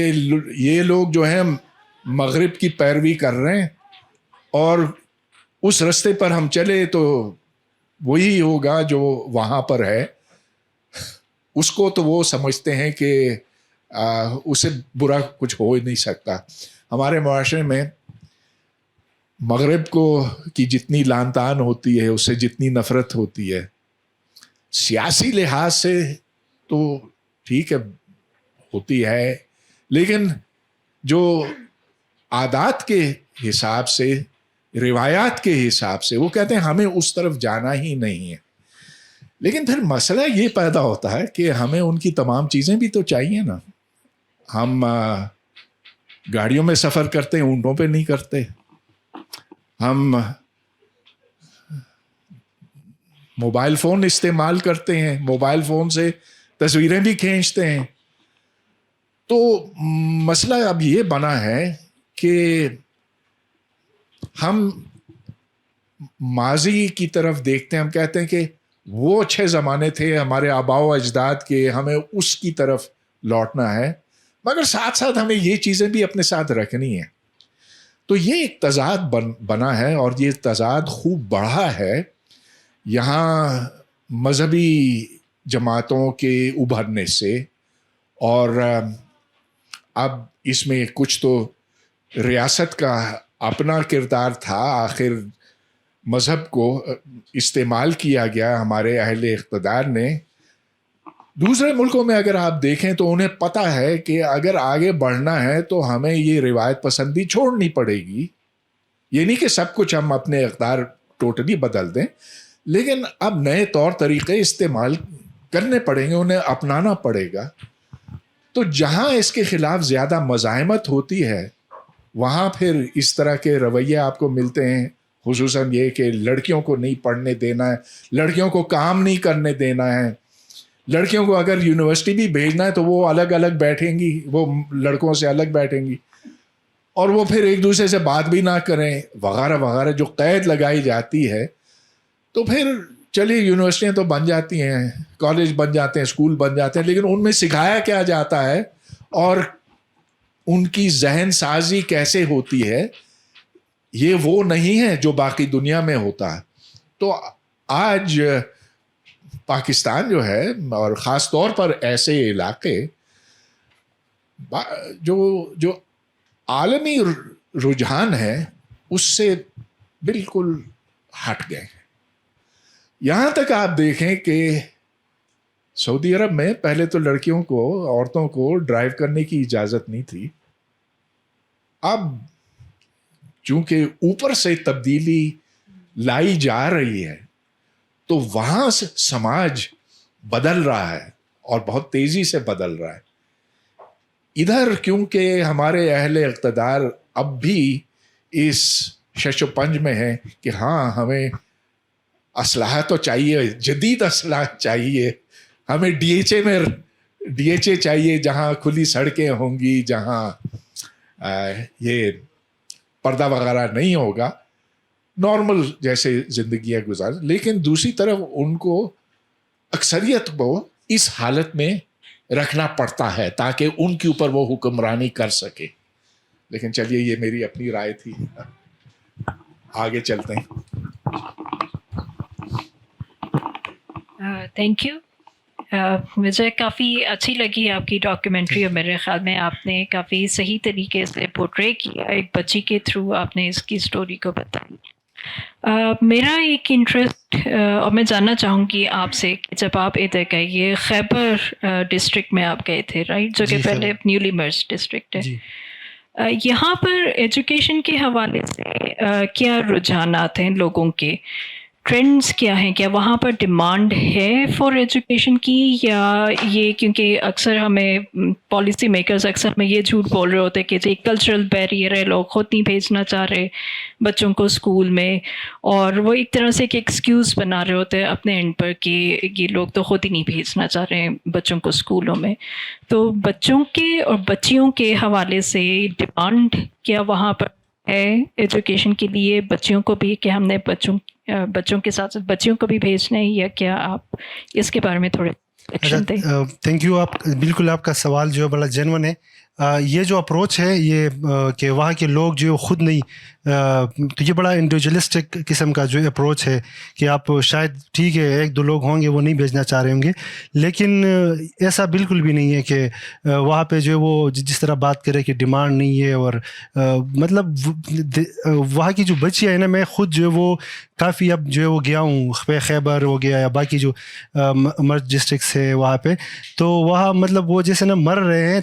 ये लोग जो हैं मगरिब की पैरवी कर रहे हैं और उस रास्ते पर हम चले तो वही होगा जो वहाँ पर है। उसको तो वो समझते हैं कि उससे बुरा कुछ हो ही नहीं सकता। हमारे मुआशरे में मगरिब को की जितनी लानतान होती है, उससे जितनी नफ़रत होती है, सियासी लिहाज से तो ठीक है होती है, लेकिन जो आदात के हिसाब से, रिवायात के हिसाब से वो कहते हैं हमें उस तरफ जाना ही नहीं है। लेकिन फिर मसला ये पैदा होता है कि हमें उनकी तमाम चीज़ें भी तो चाहिए ना। हम गाड़ियों में सफ़र करते हैं, ऊँटों पे नहीं करते। हम मोबाइल फ़ोन इस्तेमाल करते हैं, मोबाइल फ़ोन से तस्वीरें भी खींचते हैं। तो मसला अब ये बना है कि हम माजी की तरफ देखते हैं, हम कहते हैं कि वो अच्छे ज़माने थे हमारे आबाओ अजदाद के, हमें उसकी तरफ लौटना है, मगर साथ साथ हमें ये चीज़ें भी अपने साथ रखनी है। तो ये एक तज़ाद बना है और ये तज़ाद खूब बढ़ा है यहाँ मजहबी जमातों के उभरने से। और अब इसमें कुछ तो रियासत का अपना किरदार था, आखिर मज़हब को इस्तेमाल किया गया हमारे अहले इक़्तिदार ने। दूसरे मुल्कों में अगर आप देखें तो उन्हें पता है कि अगर आगे बढ़ना है तो हमें ये रिवायत पसंदी छोड़नी पड़ेगी। ये नहीं कि सब कुछ हम अपने इक़्तिदार टोटली बदल दें, लेकिन अब नए तौर तरीक़े इस्तेमाल करने पड़ेंगे, उन्हें अपनाना पड़ेगा। तो जहाँ इसके ख़िलाफ़ ज़्यादा मज़ाहमत होती है وہاں پھر اس طرح کے رویے آپ کو ملتے ہیں، خصوصاً یہ کہ لڑکیوں کو نہیں پڑھنے دینا ہے، لڑکیوں کو کام نہیں کرنے دینا ہے، لڑکیوں کو اگر یونیورسٹی بھی بھیجنا ہے تو وہ الگ الگ بیٹھیں گی، وہ لڑکوں سے الگ بیٹھیں گی، اور وہ پھر ایک دوسرے سے بات بھی نہ کریں وغیرہ وغیرہ، جو قید لگائی جاتی ہے. تو پھر چلیے یونیورسٹیاں تو بن جاتی ہیں، کالج بن جاتے ہیں، اسکول بن جاتے ہیں، لیکن ان میں سکھایا کیا جاتا ہے اور ان کی ذہن سازی کیسے ہوتی ہے، یہ وہ نہیں ہے جو باقی دنیا میں ہوتا ہے. تو آج پاکستان جو ہے، اور خاص طور پر ایسے علاقے جو عالمی رجحان ہے اس سے بالکل ہٹ گئے ہیں. یہاں تک آپ دیکھیں کہ سعودی عرب میں پہلے تو لڑکیوں کو، عورتوں کو ڈرائیو کرنے کی اجازت نہیں تھی. اب چونکہ اوپر سے تبدیلی لائی جا رہی ہے تو وہاں سے سماج بدل رہا ہے اور بہت تیزی سے بدل رہا ہے. ادھر کیونکہ ہمارے اہل اقتدار اب بھی اس شش و پنج میں ہیں کہ ہاں ہمیں اسلحہ تو چاہیے، جدید اسلحہ چاہیے، ہمیں ڈی ایچ اے چاہیے جہاں کھلی سڑکیں ہوں گی، جہاں یہ پردہ وغیرہ نہیں ہوگا، نارمل جیسے زندگیاں گزار. لیکن دوسری طرف ان کو، اکثریت کو اس حالت میں رکھنا پڑتا ہے تاکہ ان کے اوپر وہ حکمرانی کر سکے. لیکن چلیے یہ میری اپنی رائے تھی، آگے چلتے ہیں. Thank you. مجھے کافی اچھی لگی آپ کی ڈاکیومنٹری، اور میرے خیال میں آپ نے کافی صحیح طریقے سے پورٹرے کیا، ایک بچی کے تھرو آپ نے اس کی سٹوری کو بتائی. میرا ایک انٹرسٹ، اور میں جاننا چاہوں گی آپ سے کہ جب آپ ادھر گئے، یہ خیبر ڈسٹرکٹ میں آپ گئے تھے رائٹ، جو کہ پہلے نیولی مرج ڈسٹرکٹ ہے. یہاں پر ایجوکیشن کے حوالے سے کیا رجحانات ہیں لوگوں کے، ٹرینڈز کیا ہیں؟ کیا وہاں پر ڈیمانڈ ہے فار ایجوکیشن کی، یا یہ کیونکہ اکثر ہمیں پالیسی میکرز اکثر ہمیں یہ جھوٹ بول رہے ہوتے کہ یہ کلچرل بیریئر ہے، لوگ خود نہیں بھیجنا چاہ رہے بچوں کو اسکول میں، اور وہ ایک طرح سے ایک ایکسکیوز بنا رہے ہوتے ہیں اپنے اینڈ پر کہ یہ لوگ تو خود ہی نہیں بھیجنا چاہ رہے ہیں بچوں کو اسکولوں میں. تو بچوں کے اور بچیوں کے حوالے سے ڈیمانڈ کیا وہاں پر ہے ایجوکیشن کے لیے، بچیوں کو بھی، کہ ہم نے بچوں کے ساتھ ساتھ بچیوں کو بھی بھیجنا ہے، یا کیا آپ اس کے بارے میں تھوڑے ایکشن دیں؟ Thank you. آپ بالکل، آپ کا سوال جو ہے بڑا جینون ہے. یہ جو اپروچ ہے یہ کہ وہاں کے لوگ جو خود نہیں، تو یہ بڑا انڈیویجولسٹک قسم کا جو اپروچ ہے کہ آپ شاید ٹھیک ہے ایک دو لوگ ہوں گے وہ نہیں بھیجنا چاہ رہے ہوں گے، لیکن ایسا بالکل بھی نہیں ہے کہ وہاں پہ جو ہے وہ جس طرح بات کرے کہ ڈیمانڈ نہیں ہے. اور مطلب وہاں کی جو بچیاں ہیں نا، میں خود جو ہے وہ کافی اب جو ہے وہ گیا ہوں، خیبر ہو گیا یا باقی جو مرج ڈسٹرکٹس ہے وہاں پہ، تو وہاں مطلب وہ جیسے نا مر رہے ہیں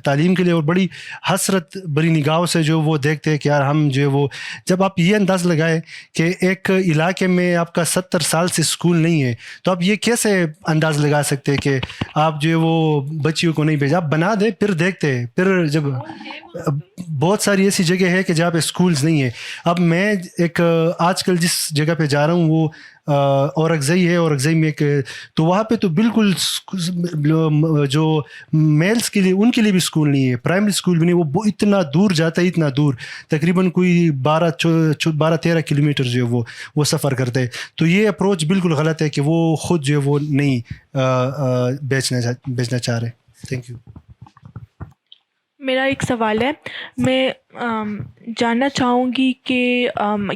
تعلیم کے لیے، اور بڑی حسرت بری نگاہوں سے جو وہ دیکھتے ہیں کہ یار ہم جو ہے وہ، جب آپ یہ انداز لگائے کہ ایک علاقے میں آپ کا 70 سال سے اسکول نہیں ہے، تو آپ یہ کیسے انداز لگا سکتے کہ آپ جو ہے وہ بچیوں کو نہیں بھیجا. آپ بنا دیں پھر دیکھتے ہیں. پھر جب بہت ساری ایسی جگہ ہے کہ جہاں پہ اسکولز نہیں ہے. اب میں ایک آج کل جس جگہ پہ جا رہا ہوں وہ اورکزئی ہے، اورکزئی میں ایک، تو وہاں پہ تو بالکل جو میلز کے لیے ان کے لیے بھی اسکول نہیں ہے، پرائمری اسکول بھی نہیں. وہ اتنا دور جاتا ہے، اتنا دور، تقریباً کوئی 12-13 کلومیٹر جو ہے وہ سفر کرتے ہیں. تو یہ اپروچ بالکل غلط ہے کہ وہ خود جو ہے وہ نہیں بیچنا چاہ رہے. Thank you. میرا ایک سوال ہے، میں جاننا چاہوں گی کہ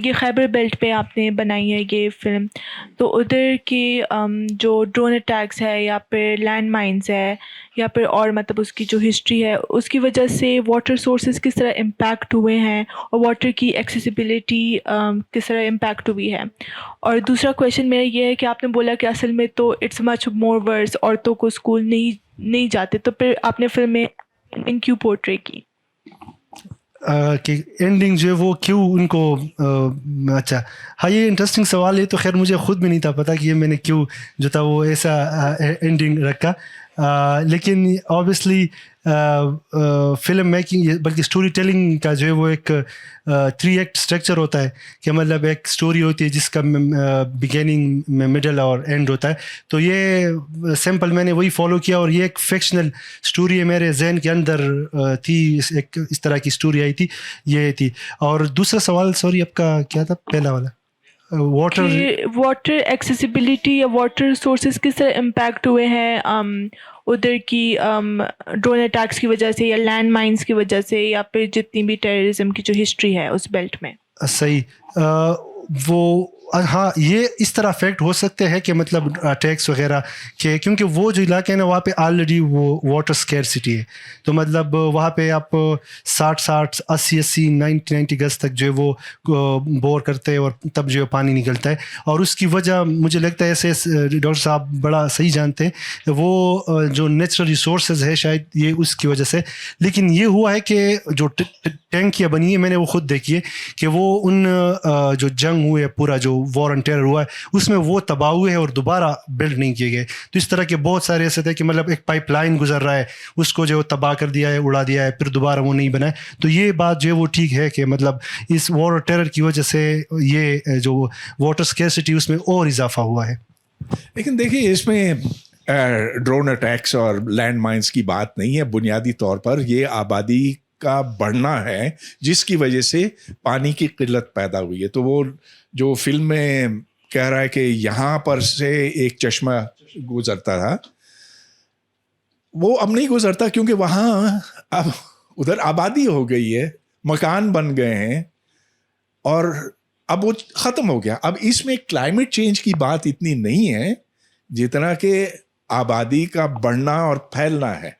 یہ خیبر بیلٹ پہ آپ نے بنائی ہے یہ فلم، تو ادھر کے جو ڈرون اٹیکس ہے یا پھر لینڈ مائنز ہے یا پھر اور مطلب اس کی جو ہسٹری ہے، اس کی وجہ سے واٹر سورسز کس طرح امپیکٹ ہوئے ہیں، اور واٹر کی ایکسیسیبلٹی کس طرح امپیکٹ ہوئی ہے. اور دوسرا کویشچن میرا یہ ہے کہ آپ نے بولا کہ اصل میں تو اٹس مچ مور ورس، عورتوں کو اسکول نہیں جاتے، تو پھر آپ نے فلم میں کیوں پورٹری کی؟ کہ اینڈنگ جو ہے وہ کیوں ان کو، اچھا ہاں یہ انٹرسٹنگ سوال ہے. تو خیر مجھے خود بھی نہیں تھا پتہ کہ یہ میں نے کیوں جو تھا وہ ایسا اینڈنگ رکھا. لیکن آبویسلی फिल्म मेकिंग बल्कि स्टोरी टेलिंग का जो है वो एक 3 एक्ट स्ट्रक्चर होता है कि मतलब एक स्टोरी होती है जिसका बिगिनिंग में मिडल और एंड होता है. तो ये सिंपल मैंने वही फॉलो किया और ये एक फिक्शनल स्टोरी है मेरे जहन के अंदर थी. एक इस तरह की स्टोरी आई थी, ये थी. और दूसरा सवाल सॉरी आपका क्या था, पहला वाला वाटर एक्सेसिबिलिटी या वाटर सोर्सेज किस तरह इम्पैक्ट हुए हैं उधर की ड्रोन अटैक्स की वजह से या लैंड माइंस की वजह से या फिर जितनी भी टेररिज्म की जो हिस्ट्री है उस बेल्ट में. सही. वो हाँ, ये इस तरह अफेक्ट हो सकते हैं कि मतलब अटैक्स वगैरह के, क्योंकि वो जो इलाके हैं ना वहाँ पे ऑलरेडी वो वाटर स्कैरसिटी है. तो मतलब वहाँ पे आप 60 80 90 गज तक जो है वो बोर करते हैं और तब जो है पानी निकलता है. और उसकी वजह मुझे लगता है ऐसे डॉक्टर साहब बड़ा सही जानते हैं, वो जो नेचुरल रिसोर्सेज है शायद ये उसकी वजह से. लेकिन ये हुआ है कि जो टैंकियाँ बनी है मैंने वो खुद देखी है कि वो उन जो जंग हुए पूरा जो वॉर एंड टेरर हुआ है उसमें वो तबाह हुए हैं और दोबारा बिल्ड नहीं किए गए. तो इस तरह के बहुत सारे ऐसे थे कि मतलब एक पाइपलाइन गुजर रहा है उसको जो तबाह कर दिया है, उड़ा दिया है, फिर दोबारा वो नहीं बना है. तो ये बात जो है वो ठीक है कि मतलब इस वॉर और टेरर की वजह से ये जो वाटर स्कैरसिटी उसमें और इजाफा हुआ है. लेकिन देखिए इसमें ड्रोन अटैक्स और लैंड माइंस की बात नहीं है. बुनियादी तौर पर ये आबादी का बढ़ना है जिसकी वजह से पानी की किल्लत पैदा हुई है. तो वो जो फिल्म में कह रहा है कि यहाँ पर से एक चश्मा गुजरता था, वो अब नहीं गुजरता क्योंकि वहाँ अब उधर आबादी हो गई है, मकान बन गए हैं और अब वो ख़त्म हो गया. अब इसमें क्लाइमेट चेंज की बात इतनी नहीं है जितना कि आबादी का बढ़ना और फैलना है.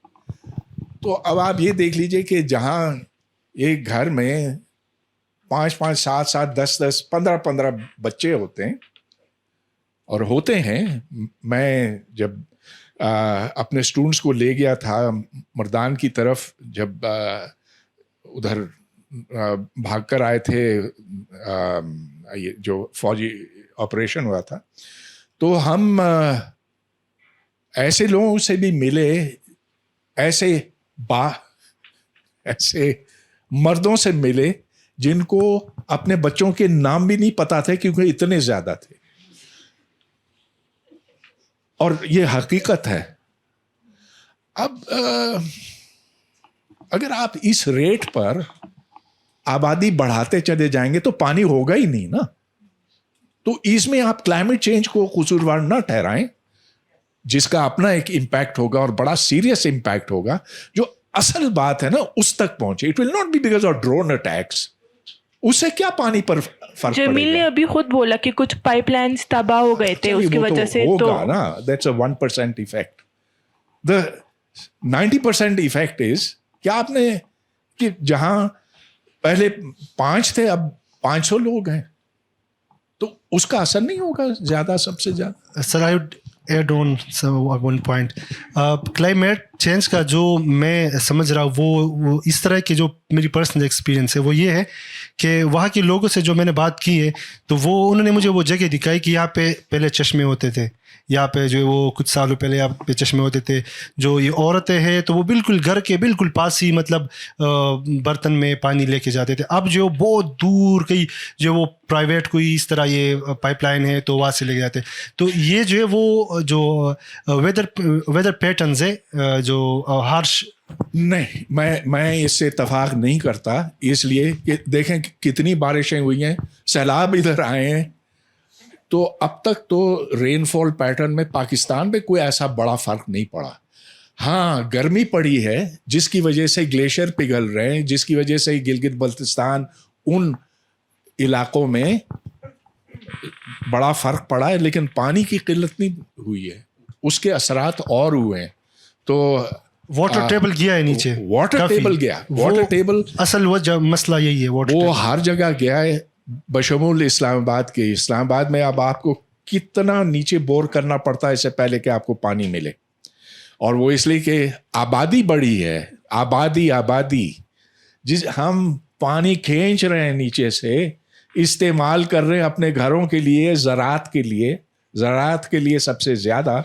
तो अब आप ये देख लीजिए कि जहाँ एक घर में 5-5, 7-7, 10-10, 15-15 बच्चे होते हैं और होते हैं. मैं जब अपने स्टूडेंट्स को ले गया था मर्दान की तरफ, जब उधर भागकर आए थे ये जो फौजी ऑपरेशन हुआ था, तो हम ऐसे लोगों से भी मिले, ऐसे मर्दों से मिले जिनको अपने बच्चों के नाम भी नहीं पता थे क्योंकि इतने ज्यादा थे. और ये हकीकत है. अब अगर आप इस रेट पर आबादी बढ़ाते चले जाएंगे तो पानी होगा ही नहीं ना. तो इसमें आप क्लाइमेट चेंज को कसूरवार ना ठहराएं, जिसका अपना एक इम्पैक्ट होगा और बड़ा सीरियस इम्पैक्ट होगा. जो असल बात है ना उस तक पहुंचे. It will not be because of drone attacks. उससे क्या पानी पर फर्क जमील ने अभी खुद बोला कि कुछ पाइपलाइंस तबाह हो गए थे उसकी वजह से. होगा तो ना, that's a 1% effect. The 90% effect is क्या आपने कि जहां पहले 5 थे अब 500 लोग हैं, तो उसका असर नहीं होगा ज्यादा, सबसे ज्यादा. Sir I would add on one point. Climate change का जो मैं समझ रहा हूँ वो इस तरह के जो मेरी पर्सनल एक्सपीरियंस है वो ये है कि वहाँ के लोगों से जो मैंने बात की है तो वो उन्होंने मुझे वो जगह दिखाई कि यहाँ पे पहले चश्मे होते थे, यहाँ पे जो वो कुछ सालों पहले यहाँ पे चश्मे होते थे. जो ये औरतें हैं तो वो बिल्कुल घर के बिल्कुल पास ही मतलब बर्तन में पानी लेके जाते थे. अब जो बहुत दूर कहीं जो वो प्राइवेट कोई इस तरह ये पाइपलाइन है तो वहाँ से लेके जाते. तो ये जो है वो जो वेदर पैटर्न्स है जो हार्श, नहीं, मैं इससे इत्तेफाक नहीं करता. इसलिए कि देखें कितनी बारिशें हुई हैं, सैलाब इधर आए हैं. तो अब तक तो रेनफॉल पैटर्न में पाकिस्तान में कोई ऐसा बड़ा फर्क नहीं पड़ा. हाँ, गर्मी पड़ी है जिसकी वजह से ग्लेशियर पिघल रहे हैं, जिसकी वजह से गिलगित बल्तिस्तान उन इलाकों में बड़ा फर्क पड़ा है, लेकिन पानी की किल्लत नहीं हुई है. उसके असरात और हुए हैं. तो वाटर टेबल गया है नीचे, वाटर टेबल गया. वाटर टेबल असल वो मसला यही है. वो हर जगह गया है बशमूल इस्लामाबाद के. इस्लामाबाद में अब आपको कितना नीचे बोर करना पड़ता है इससे पहले कि आपको पानी मिले. और वो इसलिए कि आबादी बढ़ी है. आबादी जिस हम पानी खींच रहे हैं नीचे से, इस्तेमाल कर रहे हैं अपने घरों के लिए, ज़राअत के लिए सबसे ज़्यादा.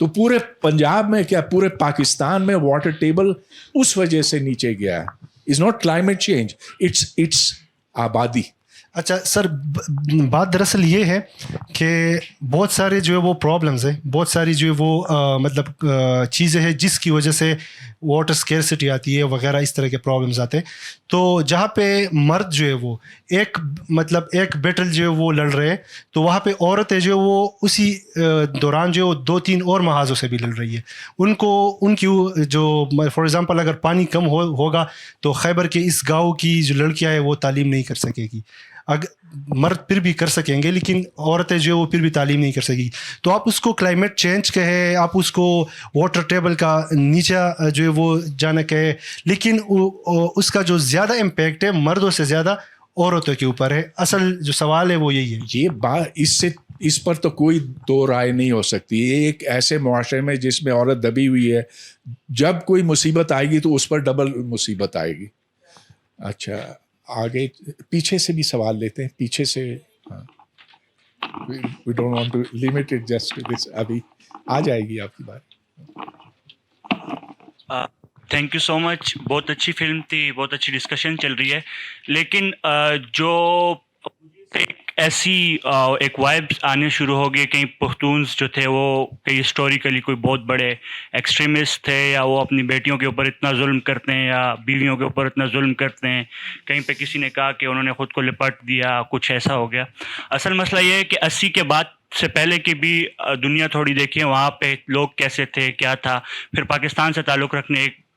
तो पूरे पंजाब में क्या पूरे पाकिस्तान में वाटर टेबल उस वजह से नीचे गया है. Is not climate change, it's आबादी. अच्छा सर, बात दरअसल ये है कि बहुत सारे जो है वो प्रॉब्लम्स हैं, बहुत सारी जो है वो मतलब चीज़ें हैं जिसकी वजह से वाटर स्केर्सिटी आती है वगैरह, इस तरह के प्रॉब्लम्स आते हैं. तो जहाँ पे मर्द जो है वो एक बैटल जो है वो लड़ रहे हैं, तो वहाँ पे औरतें जो है वो उसी दौरान जो है वो 2-3 और महाजों से भी लड़ रही है. उनकी जो फॉर एग्ज़ाम्पल अगर पानी कम होगा तो खैबर के इस गाँव की जो लड़कियाँ हैं वो तालीम नहीं कर सकेगी. अगर मर्द फिर भी कर सकेंगे लेकिन औरतें जो वो फिर भी तालीम नहीं कर सकेगी. तो आप उसको क्लाइमेट चेंज कहे, आप उसको वाटर टेबल का नीचा जो है वो जाना कहे, लेकिन उसका जो ज़्यादा इम्पैक्ट है मर्दों से ज़्यादा औरतों के ऊपर है. असल जो सवाल है वो यही है. ये बात इस पर तो कोई दो राय नहीं हो सकती. ये एक ऐसे मुआशरे में जिसमें औरत दबी हुई है, जब कोई मुसीबत आएगी तो उस पर डबल मुसीबत आएगी. अच्छा, आगे पीछे से भी सवाल लेते हैं, पीछे से. We don't want to limit it just this. अभी आ जाएगी आपकी बात. Thank you so much. बहुत अच्छी फिल्म थी, बहुत अच्छी डिस्कशन चल रही है, लेकिन जो एक ऐसी एक वाइब्स आने शुरू हो गई. कहीं पख्तून्स जो थे वो कहीं हिस्टोरिकली कोई बहुत बड़े एक्सट्रीमिस्ट थे, या वो अपनी बेटियों के ऊपर इतना जुल्म करते हैं या बीवियों के ऊपर इतना जुल्म करते हैं. कहीं पे किसी ने कहा कि उन्होंने ख़ुद को लिपट दिया, कुछ ऐसा हो गया. असल मसला ये है कि 80 के बाद से पहले की भी दुनिया थोड़ी देखिए, वहाँ पे लोग कैसे थे, क्या था. फिर पाकिस्तान से ताल्लुक़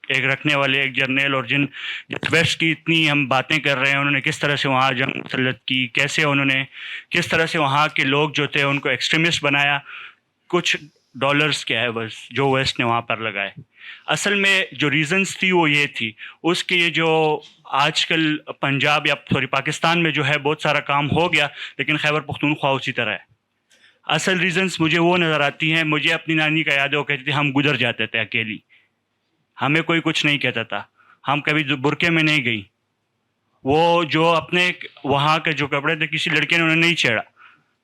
रखने वाले एक जर्नल, और जिस वेस्ट की इतनी हम बातें कर रहे हैं, उन्होंने किस तरह से वहाँ जंग मुसल्लत की, कैसे उन्होंने किस तरह से वहाँ के लोग जो थे उनको एक्सट्रीमिस्ट बनाया. कुछ डॉलर्स क्या है बस जो वेस्ट ने वहाँ पर लगाए. असल में जो रीज़न्स थी वो ये थी. उसके ये जो आजकल पंजाब या पाकिस्तान में जो है बहुत सारा काम हो गया, लेकिन खैबर पख्तूनख्वा उसी तरह है. असल रीज़न्स मुझे वो नज़र आती हैं. मुझे अपनी नानी का याद है, वो कहती थी हम गुजर जाते थे अकेली, हमें कोई कुछ नहीं कहता था, हम कभी बुरके में नहीं गई. वो जो अपने वहाँ के जो कपड़े थे किसी लड़के ने उन्हें नहीं छेड़ा.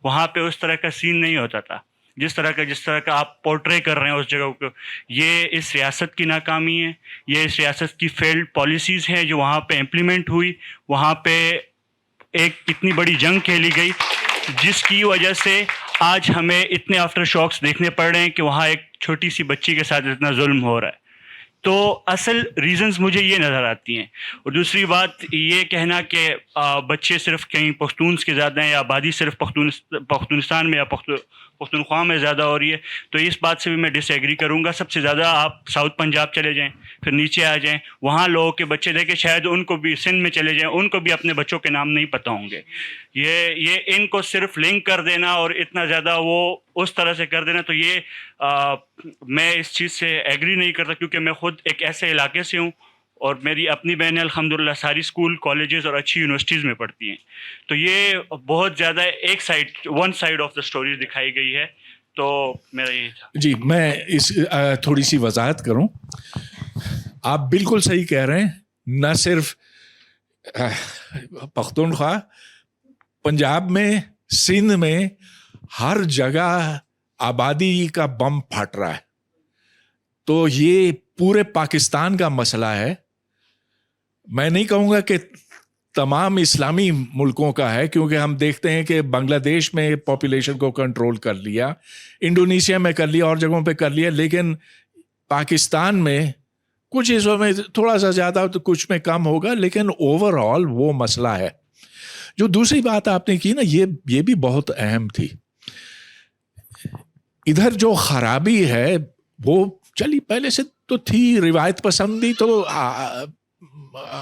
वहाँ पे उस तरह का सीन नहीं होता था जिस तरह का आप पोर्ट्रे कर रहे हैं उस जगह को. ये इस रियासत की नाकामी है, ये इस रियासत की फेल्ड पॉलिसीज़ हैं जो वहाँ पे इम्प्लीमेंट हुई. वहाँ पे एक इतनी बड़ी जंग खेली गई जिसकी वजह से आज हमें इतने आफ्टर शॉक्स देखने पड़ रहे हैं कि वहाँ एक छोटी सी बच्ची के साथ इतना जुल्म हो रहा है. तो असल रीज़न्स मुझे ये नज़र आती हैं. और दूसरी बात ये कहना कि बच्चे सिर्फ कहीं पख्तून्स के ज़्यादा हैं या आबादी सिर्फ पख्तूनिस्तान में या पख्तूनख्वा में ज़्यादा हो रही है, तो इस बात से भी मैं डिसएग्री करूँगा. सबसे ज़्यादा आप साउथ पंजाब चले जाएँ, फिर नीचे आ जाएँ, वहाँ लोगों के बच्चे देखें, शायद उनको भी सिंध में चले जाएँ, उनको भी अपने बच्चों के नाम नहीं पता होंगे. ये इनको सिर्फ लिंक कर देना और इतना ज़्यादा वो उस तरह से कर देना, तो ये मैं इस चीज़ से एग्री नहीं करता, क्योंकि मैं ख़ुद एक ऐसे इलाके से हूँ और मेरी अपनी बहनें अल्हम्दुलिल्लाह सारी स्कूल, कॉलेजेस और अच्छी यूनिवर्सिटीज़ में पढ़ती हैं. तो ये बहुत ज़्यादा one side of the story दिखाई गई है. तो मेरा यही था. जी, मैं इस थोड़ी सी वजाहत करूं. आप बिल्कुल सही कह रहे हैं. न सिर्फ पख्तूनख्वा, पंजाब में, सिंध में, हर जगह आबादी का बम फट रहा है. तो ये पूरे पाकिस्तान का मसला है. मैं नहीं कहूँगा कि तमाम इस्लामी मुल्कों का है, क्योंकि हम देखते हैं कि बांग्लादेश में पॉपुलेशन को कंट्रोल कर लिया, इंडोनेशिया में कर लिया, और जगहों पे कर लिया, लेकिन पाकिस्तान में कुछ हिस्सों में थोड़ा सा ज़्यादा तो कुछ में कम होगा, लेकिन ओवरऑल वो मसला है. जो दूसरी बात आपने की ना, ये भी बहुत अहम थी. इधर जो खराबी है वो चली पहले से तो थी, रिवायत पसंदी तो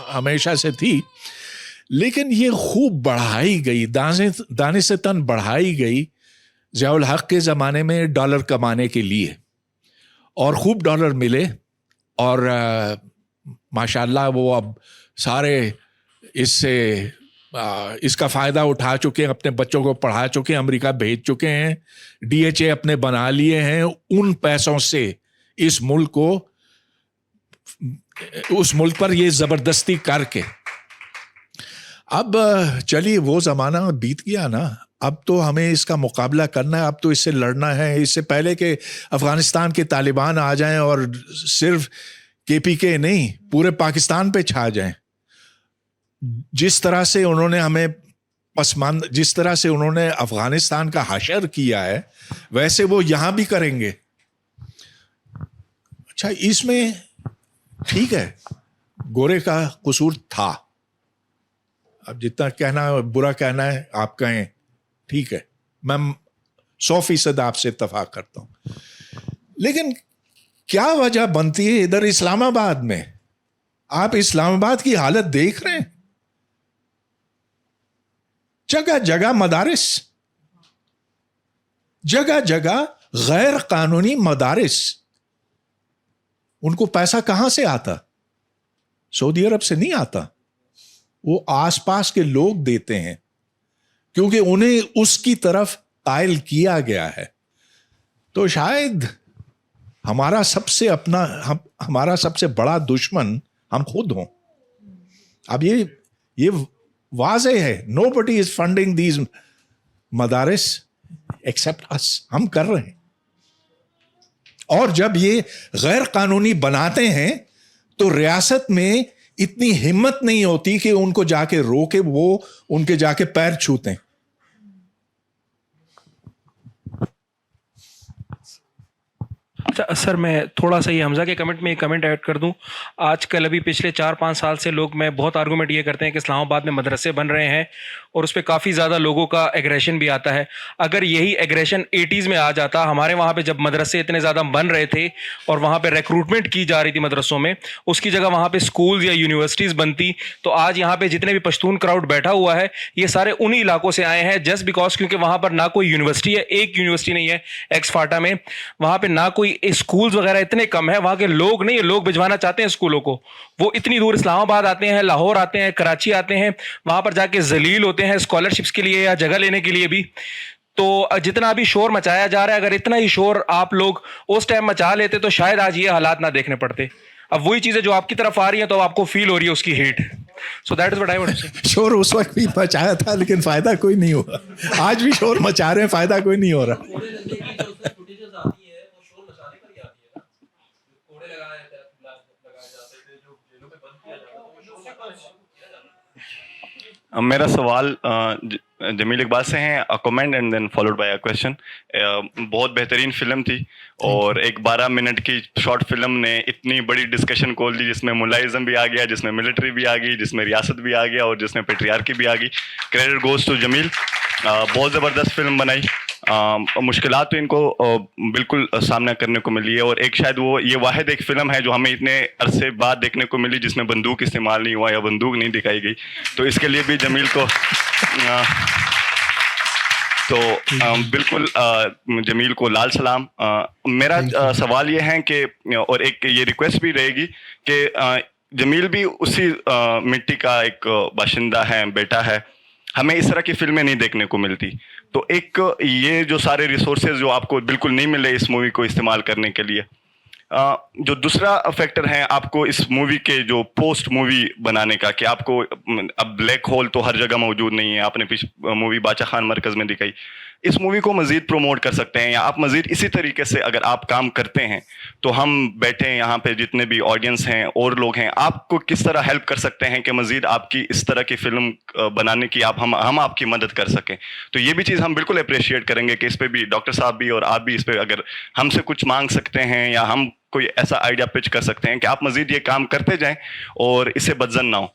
हमेशा से थी, लेकिन ये खूब बढ़ाई गई, दाने से तन बढ़ाई गई ज़ियाउल हक के ज़माने में डॉलर कमाने के लिए, और खूब डॉलर मिले, और माशाल्लाह वो अब सारे इसका फ़ायदा उठा चुके हैं, अपने बच्चों को पढ़ा चुके हैं, अमेरिका भेज चुके हैं, DHA अपने बना लिए हैं. उन पैसों से इस मुल्क को, उस मुल्क पर ये ज़बरदस्ती करके, अब चलिए वो ज़माना बीत गया ना. اب تو ہمیں اس کا مقابلہ کرنا ہے, اب تو اس سے لڑنا ہے, اس سے پہلے کہ افغانستان کے طالبان آ جائیں اور صرف KPK نہیں پورے پاکستان پہ چھا جائیں. جس طرح سے انہوں نے ہمیں پسماندہ, جس طرح سے انہوں نے افغانستان کا حشر کیا ہے, ویسے وہ یہاں بھی کریں گے. اچھا, اس میں ٹھیک ہے گورے کا قصور تھا, اب جتنا کہنا ہے برا کہنا ہے آپ کہیں, ٹھیک ہے, میں 100% آپ سے اتفاق کرتا ہوں. لیکن کیا وجہ بنتی ہے ادھر اسلام آباد میں؟ آپ اسلام آباد کی حالت دیکھ رہے ہیں, جگہ جگہ مدارس, جگہ جگہ غیر قانونی مدارس. ان کو پیسہ کہاں سے آتا؟ سعودی عرب سے نہیں آتا, وہ آس پاس کے لوگ دیتے ہیں کیونکہ انہیں اس کی طرف قائل کیا گیا ہے. تو شاید ہمارا سب سے بڑا دشمن ہم خود ہوں. اب یہ واضح ہے, نو بڈی از فنڈنگ دیز مدارس ایکسپٹ اس, ہم کر رہے ہیں. اور جب یہ غیر قانونی بناتے ہیں تو ریاست میں اتنی ہمت نہیں ہوتی کہ ان کو جا کے روکے, وہ ان کے جا کے پیر چھوتے ہیں. سر میں تھوڑا سا یہ حمزہ کے کمنٹ میں ایک کمنٹ ایڈ کر دوں. آج کل ابھی پچھلے 4-5 سال سے لوگ میں بہت آرگومنٹ یہ کرتے ہیں کہ اسلام آباد میں مدرسے بن رہے ہیں اور اس پہ کافی زیادہ لوگوں کا ایگریشن بھی آتا ہے. اگر یہی ایگریشن 80s میں آ جاتا, ہمارے وہاں پہ جب مدرسے اتنے زیادہ بن رہے تھے اور وہاں پہ ریکروٹمنٹ کی جا رہی تھی مدرسوں میں, اس کی جگہ وہاں پہ اسکولز یا یونیورسٹیز بنتی, تو آج یہاں پہ جتنے بھی پشتون کراؤڈ بیٹھا ہوا ہے یہ سارے انہی علاقوں سے آئے ہیں, جسٹ بیکاز کیونکہ وہاں پر نہ کوئی یونیورسٹی ہے, ایک یونیورسٹی نہیں ہے ایکس فاٹا میں, وہاں پہ نہ کوئی اسکولز وغیرہ اتنے کم ہے, وہاں کے لوگ نہیں, لوگ بھجوانا چاہتے ہیں اسکولوں کو, وہ اتنی دور اسلام آباد آتے ہیں, لاہور آتے ہیں, کراچی آتے ہیں, وہاں پر جا کے ذلیل ہوتے ہیں اسکالرشپس کے لیے یا جگہ لینے کے لیے بھی. تو جتنا ابھی شور مچایا جا رہا ہے, اگر اتنا ہی شور آپ لوگ اس ٹائم مچا لیتے تو شاید آج یہ حالات نہ دیکھنے پڑتے. اب وہی چیزیں جو آپ کی طرف آ رہی ہیں تو آپ کو فیل ہو رہی ہے اس کی heat. So that is what I want to say. Sure اس وقت بھی مچایا تھا لیکن فائدہ کوئی نہیں ہوا, آج بھی شور مچا رہے ہیں, فائدہ کوئی نہیں ہو رہا. میرا سوال جمیل اقبال سے ہیں, comment and then followed by a question. بہت بہترین فلم تھی اور ایک 12 منٹ کی شارٹ فلم نے اتنی بڑی ڈسکشن کھول دی, جس میں ملازم بھی آ گیا, جس میں ملٹری بھی آ گئی, جس میں ریاست بھی آ گیا اور جس میں پیٹریارکی بھی آ گئی. کریڈٹ گوز ٹو جمیل, بہت زبردست فلم بنائی. مشکلات تو ان کو بالکل سامنا کرنے کو ملی ہے, اور ایک شاید وہ یہ واحد ایک فلم ہے جو ہمیں اتنے عرصے بعد دیکھنے کو ملی جس میں بندوق استعمال نہیں ہوا یا بندوق نہیں دکھائی گئی. تو اس کے لیے بھی جمیل کو بالکل جمیل کو لال سلام. میرا سوال یہ ہے کہ, اور ایک یہ ریکویسٹ بھی رہے گی کہ جمیل بھی اسی مٹی کا ایک باشندہ ہے, بیٹا ہے, ہمیں اس طرح کی فلمیں نہیں دیکھنے کو ملتی. تو ایک یہ جو سارے ریسورسز جو آپ کو بالکل نہیں ملے اس مووی کو استعمال کرنے کے لیے, جو دوسرا فیکٹر ہے آپ کو اس مووی کے جو پوسٹ مووی بنانے کا, کہ آپ کو اب بلیک ہول تو ہر جگہ موجود نہیں ہے, آپ نے مووی باچا خان مرکز میں دکھائی, اس مووی کو مزید پروموٹ کر سکتے ہیں, یا آپ مزید اسی طریقے سے اگر آپ کام کرتے ہیں تو ہم بیٹھے ہیں یہاں پہ جتنے بھی آڈینس ہیں اور لوگ ہیں, آپ کو کس طرح ہیلپ کر سکتے ہیں کہ مزید آپ کی اس طرح کی فلم بنانے کی ہم آپ کی مدد کر سکیں. تو یہ بھی چیز ہم بالکل اپریشیٹ کریں گے کہ اس پہ بھی ڈاکٹر صاحب بھی اور آپ بھی اس پہ اگر ہم سے کچھ مانگ سکتے ہیں یا ہم کوئی ایسا آئیڈیا پچ کر سکتے ہیں کہ آپ مزید یہ کام کرتے جائیں اور اس سے بدزن نہ ہو.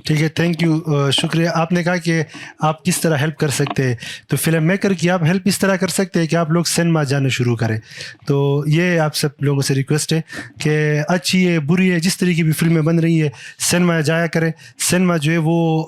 ٹھیک ہے, تھینک یو, شکریہ. آپ نے کہا کہ آپ کس طرح ہیلپ کر سکتے ہیں, تو فلم میکر کی آپ ہیلپ اس طرح کر سکتے ہیں کہ آپ لوگ سینما جانا شروع کریں. تو یہ آپ سب لوگوں سے ریکویسٹ ہے کہ اچھی ہے بری ہے جس طرح کی بھی فلمیں بن رہی ہے سینما جایا کریں. سینما جو ہے وہ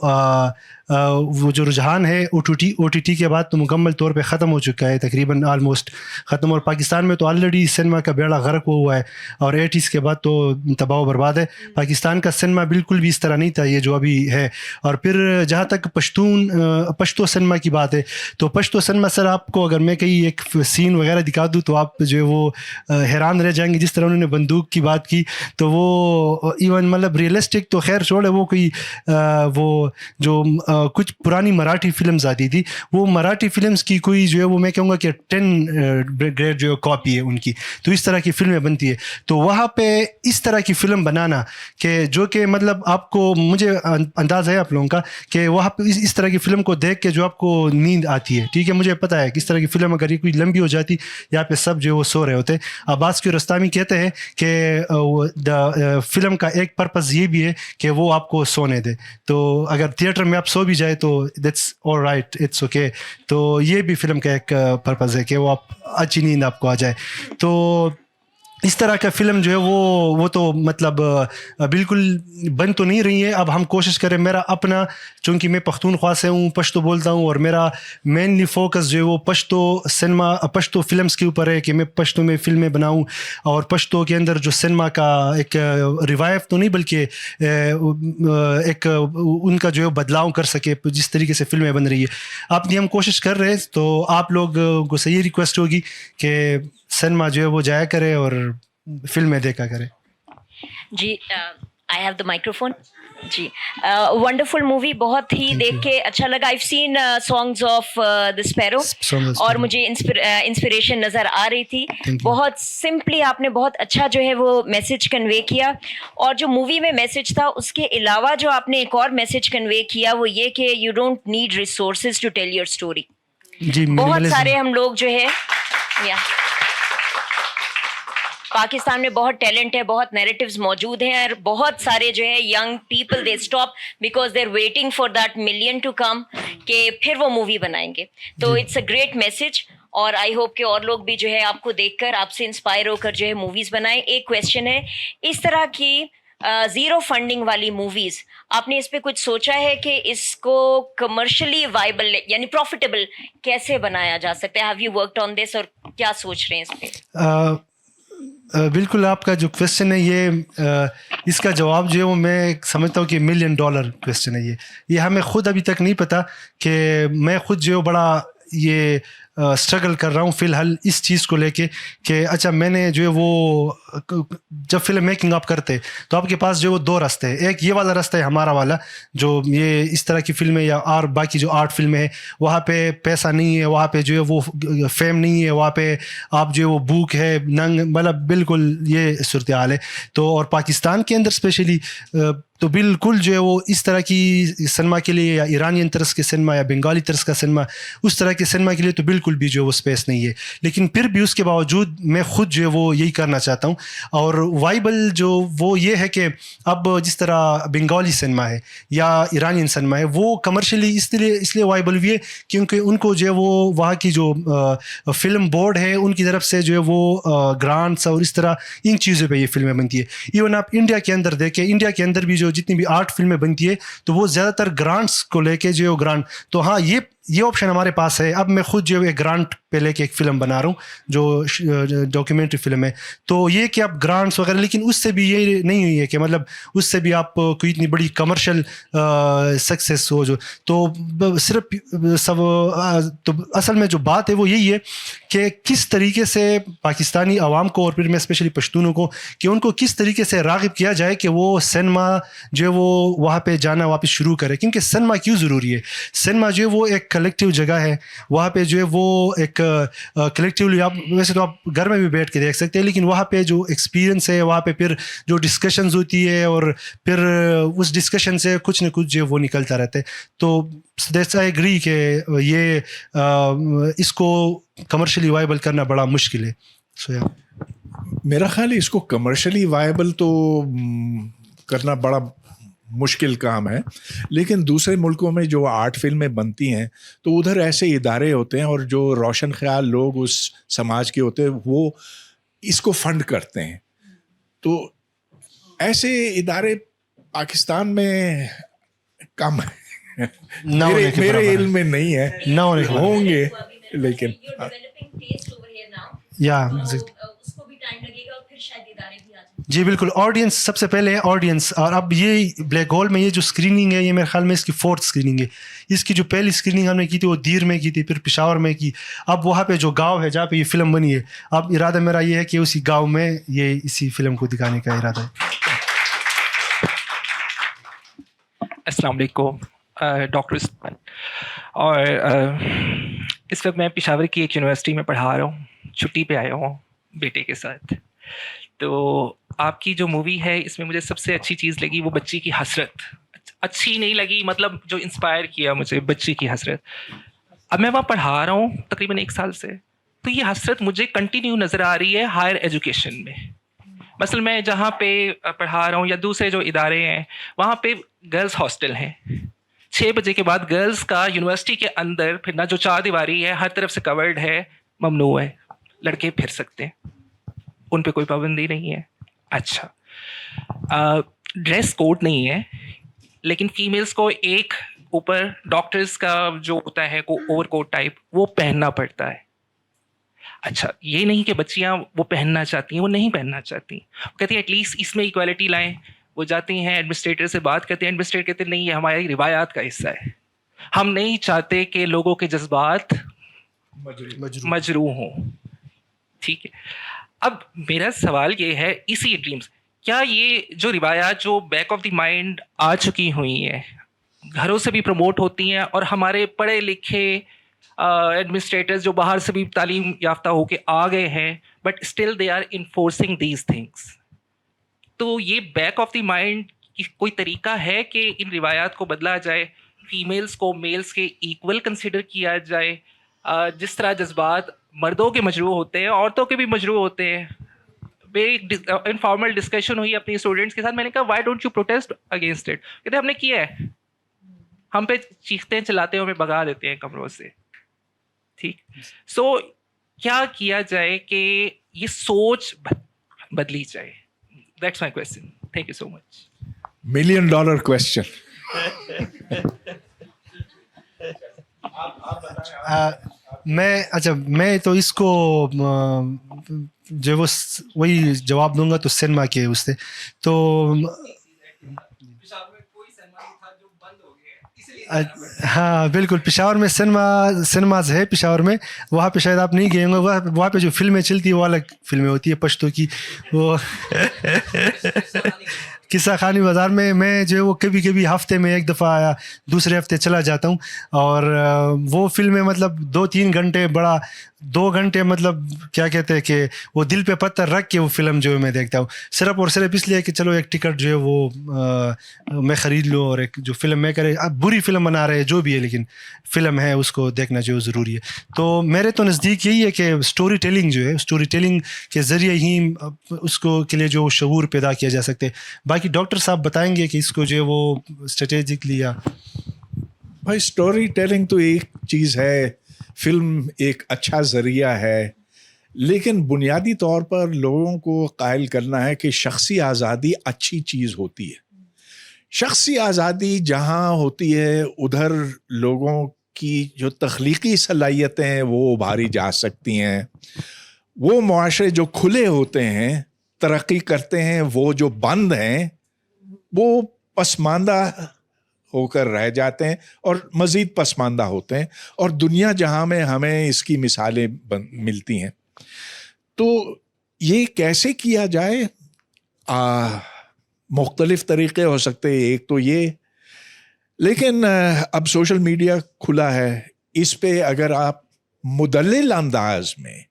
جو رجحان ہے او ٹی ٹی کے بعد تو مکمل طور پہ ختم ہو چکا ہے, تقریباً آلموسٹ ختم, اور پاکستان میں تو آلریڈی سینما کا بیڑا غرق ہوا ہے اور 80s کے بعد تو تباہ و برباد ہے. پاکستان کا سینما بالکل بھی اس طرح نہیں تھا یہ جو ابھی ہے. اور پھر جہاں تک پشتو سینما کی بات ہے تو پشتو سینما سر آپ کو اگر میں کہیں ایک سین وغیرہ دکھا دوں تو آپ جو ہے وہ حیران رہ جائیں گے. جس طرح انہوں نے بندوق کی بات کی تو وہ ایون مطلب ریئلسٹک تو خیر چھوڑ ہے, وہ کوئی وہ جو कुछ पुरानी मराठी फिल्म्स आती थी, वो मराठी फिल्म्स की कोई जो है वो मैं कहूँगा कि 10 ग्रेड जो कॉपी है उनकी, तो इस तरह की फिल्में बनती है। तो वहाँ पे इस तरह की फ़िल्म बनाना कि जो कि मतलब आपको, मुझे अंदाज़ा है आप लोगों का कि वहाँ पे इस तरह की फ़िल्म को देख के जो आपको नींद आती है, ठीक है, मुझे पता है कि इस तरह की फ़िल्म अगर ये कोई लंबी हो जाती, यहाँ पे सब जो वो सो रहे होते। अब्बास कियारोस्तामी कहते हैं कि फिल्म का एक पर्पज़ ये भी है कि वो आपको सोने दे, तो अगर थिएटर में आप सो भी जाए तो that's all right, it's okay. तो ये भी फिल्म का एक पर्पज़ है कि वो आप अच्छी नींद आपको आ जाए। तो इस तरह का फ़िल्म जो है वो तो मतलब बिल्कुल बन तो नहीं रही है। अब हम कोशिश करें, मेरा अपना, चूँकि मैं पख्तूनख्वा से हूँ, पश्तो बोलता हूँ, और मेरा मेनली फोकस जो है वो पश्तो सिनेमा, पश्तो फिल्म्स के ऊपर है कि मैं पश्तो में फ़िल्में बनाऊँ और पश्तो के अंदर जो सिनेमा का एक रिवाइव तो नहीं बल्कि एक उनका जो है बदलाव कर सके जिस तरीके से फ़िल्में बन रही है। अपनी हम कोशिश कर रहे हैं, तो आप लोग को से ये रिक्वेस्ट होगी कि सिनेमा जो है वो जाया करे और फिल्में देखा करे। जी, आई हैव द माइक्रोफोन। जी, वंडरफुल मूवी, बहुत ही देख के अच्छा लगा। I seen songs of the sparrow, और मुझे इंस्पिरेशन नज़र आ रही थी। बहुत सिंपली आपने बहुत अच्छा जो है वो मैसेज कन्वे किया, और जो मूवी में मैसेज था उसके अलावा जो आपने एक और मैसेज कन्वे किया वो ये कि you don't need resources to tell your story. बहुत सारे हम लोग जो है पाकिस्तान में बहुत टैलेंट है, बहुत नैरेटिव्स मौजूद हैं, और बहुत सारे जो है young people they stop because they are waiting for that million to come कि फिर वो मूवी बनाएंगे। तो इट्स अ ग्रेट मैसेज, और आई होप कि और लोग भी जो है आपको देखकर, आपसे इंस्पायर होकर जो है मूवीज़ बनाएं। एक क्वेश्चन है, इस तरह की ज़ीरो फंडिंग वाली मूवीज़, आपने इस पे कुछ सोचा है कि इसको कमर्शियली वाइबल यानी प्रॉफिटेबल कैसे बनाया जा सकता है? Have you worked on this, और क्या सोच रहे हैं इस पे? बिल्कुल, आपका जो क्वेश्चन है ये इसका जवाब जो है वो मैं समझता हूँ कि $1 मिलियन क्वेश्चन है। ये हमें ख़ुद अभी तक नहीं पता, कि मैं ख़ुद जो बड़ा ये स्ट्रगल कर रहा हूँ फ़िलहाल इस चीज़ को लेके कि अच्छा, मैंने जो है वो जब फिल्म मेकिंग आप करते तो आपके पास जो वो 2 रास्ते हैं। एक ये वाला रास्ता है हमारा वाला, जो ये इस तरह की फिल्में या और बाकी जो आर्ट फिल्में हैं, वहाँ पे पैसा नहीं है, वहाँ पे जो है वो फेम नहीं है, वहाँ पे आप जो है वो भूख है, नंग, मतलब बिल्कुल ये सूरत हाल है। तो और पाकिस्तान के अंदर स्पेशली तो बिल्कुल जो है वो इस तरह की सिनेमा के लिए, या ईरानियन तरस के सिनेमा या बंगाली तरस का सिनेमा, उस तरह के सिनेमा के लिए तो बिल्कुल भी जो है वो स्पेस नहीं है। लेकिन फिर भी उसके बावजूद मैं ख़ुद जो है वो यही करना चाहता हूँ। और वाइबल जो वो ये है कि अब जिस तरह बंगाली सिनेमा है या ईरानियन सिनेमा है, वो कमर्शियली इसलिए वाइबल भी है क्योंकि उनको जो है वो वहाँ की जो फिल्म बोर्ड है उनकी तरफ से जो है वो ग्रांट्स और इस तरह इन चीज़ों पे ये फिल्में बनती है। इवन आप इंडिया के अंदर देखें, इंडिया के अंदर भी जो जितनी भी आर्ट फिल्में बनती है तो वो ज़्यादातर ग्रांट्स को लेके जो है ग्रांट, तो हाँ ये ऑप्शन हमारे पास है। अब मैं खुद जो है ग्रांट पे लेके एक फ़िल्म बना रहा हूँ जो डॉक्यूमेंट्री फिल्म है, तो ये कि आप ग्रांट्स वगैरह, लेकिन उससे भी ये नहीं हुई है कि मतलब उससे भी आप कोई इतनी बड़ी कमर्शियल सक्सेस हो जो, तो सिर्फ सब तो असल में जो बात है वो यही है कि किस तरीके से पाकिस्तानी आवाम को, और फिर मैं स्पेशली पश्तूनों को, कि उनको किस तरीके से राग़िब किया जाए कि वो सिनेमा जो है वो वहाँ पे जाना वापस शुरू करे। क्योंकि सिनेमा क्यों ज़रूरी है? सिनेमा जो है वो एक कलेक्टिव जगह है, वहाँ पे जो है वो एक कलेक्टिवली, आप वैसे तो आप घर में भी बैठ के देख सकते हैं, लेकिन वहाँ पे जो एक्सपीरियंस है, वहाँ पे फिर जो डिस्कशंस होती है और फिर उस डिस्कशन से कुछ न कुछ जो वो निकलता रहता है। तो दैट्स आई एग्री कि ये इसको कमर्शियली वायबल करना बड़ा मुश्किल है। सो मेरा ख्याल है इसको कमर्शियली वायबल तो करना बड़ा मुश्किल काम है, लेकिन दूसरे मुल्कों में जो आर्ट फिल्में बनती हैं तो उधर ऐसे इदारे होते हैं और जो रोशन ख्याल लोग उस समाज के होते हैं वो इसको फंड करते हैं। तो ऐसे इदारे पाकिस्तान में कम है, मेरे इल्म में नहीं है, होंगे लेकिन जी बिल्कुल। ऑडियंस सबसे पहले है ऑडियंस, और अब ये ब्लैक होल में ये जो स्क्रीनिंग है, ये मेरे ख्याल में इसकी 4th स्क्रीनिंग है। इसकी जो पहली स्क्रीनिंग हमने की थी वो दीर में की थी, फिर पेशावर में की। अब वहाँ पे जो गांव है जहाँ पे ये फिल्म बनी है, अब इरादा मेरा ये है कि उसी गांव में ये इसी फिल्म को दिखाने का इरादा है। अस्सलाम वालेकुम। डॉक्टर इस्तेमाल, और इस वक्त मैं पेशावर की एक यूनिवर्सिटी में पढ़ा रहा हूँ, छुट्टी पे आया हूँ बेटे के साथ। तो आपकी जो मूवी है इसमें मुझे सबसे अच्छी चीज़ लगी वो बच्ची की हसरत। अच्छी नहीं लगी, मतलब जो इंस्पायर किया मुझे, बच्ची की हसरत। अब मैं वहाँ पढ़ा रहा हूँ तकरीबन 1 साल से, तो ये हसरत मुझे कंटिन्यू नज़र आ रही है हायर एजुकेशन में। मसल मैं जहाँ पे पढ़ा रहा हूँ या दूसरे जो इदारे हैं वहाँ पे गर्ल्स हॉस्टल हैं। 6 बजे के बाद गर्ल्स का यूनिवर्सिटी के अंदर फिरना, जो 4 दीवारी है हर तरफ से कवर्ड है, ममनू है। लड़के फिर सकते हैं, उन पे कोई पाबंदी नहीं है। अच्छा, ड्रेस कोड नहीं है, लेकिन फीमेल्स को एक ऊपर डॉक्टर्स का जो होता है को ओवरकोट टाइप वो पहनना पड़ता है। अच्छा, ये नहीं कि बच्चियां वो पहनना चाहती हैं, वो नहीं पहनना चाहती, कहती हैं एटलीस्ट इसमें इक्वालिटी लाएं। वो जाती हैं एडमिनिस्ट्रेटर से बात करते हैं, एडमिनिस्ट्रेटर कहते हैं नहीं, ये हमारी रिवायात का हिस्सा है, हम नहीं चाहते कि लोगों के जज्बात मजरूह हों। ठीक है, अब मेरा सवाल ये है, इसी ड्रीम्स, क्या ये जो रिवायात जो बैक ऑफ द माइंड आ चुकी हुई हैं, घरों से भी प्रमोट होती हैं, और हमारे पढ़े लिखे एडमिनिस्ट्रेटर्स जो बाहर से भी तालीम याफ्ता होके आ गए हैं, but still they are enforcing these things, तो ये बैक ऑफ द माइंड की कोई तरीका है कि इन रिवायात को बदला जाए, फीमेल्स को मेल्स के इक्वल कंसिडर किया जाए? जिस तरह जज्बात मर्दों के मजरूह होते हैं, औरतों के भी मजरूह होते हैं। मेरी इनफॉर्मल डिस्कशन हुई अपने स्टूडेंट्स के साथ, मैंने कहा why don't you protest against it? कहते हमने किया है, हम पे चीखते हैं चिल्लाते हैं, हमें भगा देते हैं कमरों से। ठीक, सो क्या किया जाए कि ये सोच बदली जाए? That's my question, thank you so much. $1 million question. मैं तो इसको जो वो वही जवाब दूंगा तो सिनेमा के उससे तो हाँ बिल्कुल, पेशावर में सिनेमाज है पेशावर में, वहाँ पे शायद आप नहीं गए होंगे। वहाँ पे जो फिल्में चलती है वो अलग फिल्में होती है पश्तो की, वो किस्सा खानी बाज़ार में मैं जो है वो कभी कभी हफ्ते में एक दफ़ा या दूसरे हफ्ते चला जाता हूँ, और वो फिल्में मतलब 2-3 घंटे, बड़ा 2 घंटे, मतलब क्या कहते हैं कि वो दिल पे पत्थर रख के वो फिल्म जो है मैं देखता हूँ, सिर्फ और सिर्फ इसलिए कि चलो एक टिकट जो है वो मैं ख़रीद लूँ, और एक जो फिल्म मेकर है, अब बुरी फिल्म बना रहे हैं जो भी है, लेकिन फ़िल्म है उसको देखना जो ज़रूरी है। तो मेरे तो नज़दीक यही है कि स्टोरी टेलिंग जो है, स्टोरी टेलिंग के ज़रिए ही उसको के लिए जो शऊर पैदा किया जा सकते हैं। बाकी डॉक्टर साहब बताएंगे कि इसको जो है वो स्ट्रेटेजिकली या भाई स्टोरी टेलिंग तो एक चीज़ है, फिल्म एक अच्छा ज़रिया है, लेकिन बुनियादी तौर पर लोगों को कायल करना है कि शख्सी आज़ादी अच्छी चीज़ होती है। शख्सी आज़ादी जहाँ होती है उधर लोगों की जो तख्लीकी सलाहियतें हैं वो उभारी जा सकती हैं। वो मुआशरे जो खुले होते हैं, तरक्की करते हैं, वो जो बंद हैं वो पसमानदा होकर रह जाते हैं और मज़ीद पसमानदा होते हैं, और दुनिया जहाँ में हमें इसकी मिसालें मिलती हैं। तो ये कैसे किया जाए? मुख्तलिफ़ तरीक़े हो सकते हैं, एक तो ये, लेकिन अब सोशल मीडिया खुला है, इस पे अगर आप मुदल्लिल अंदाज में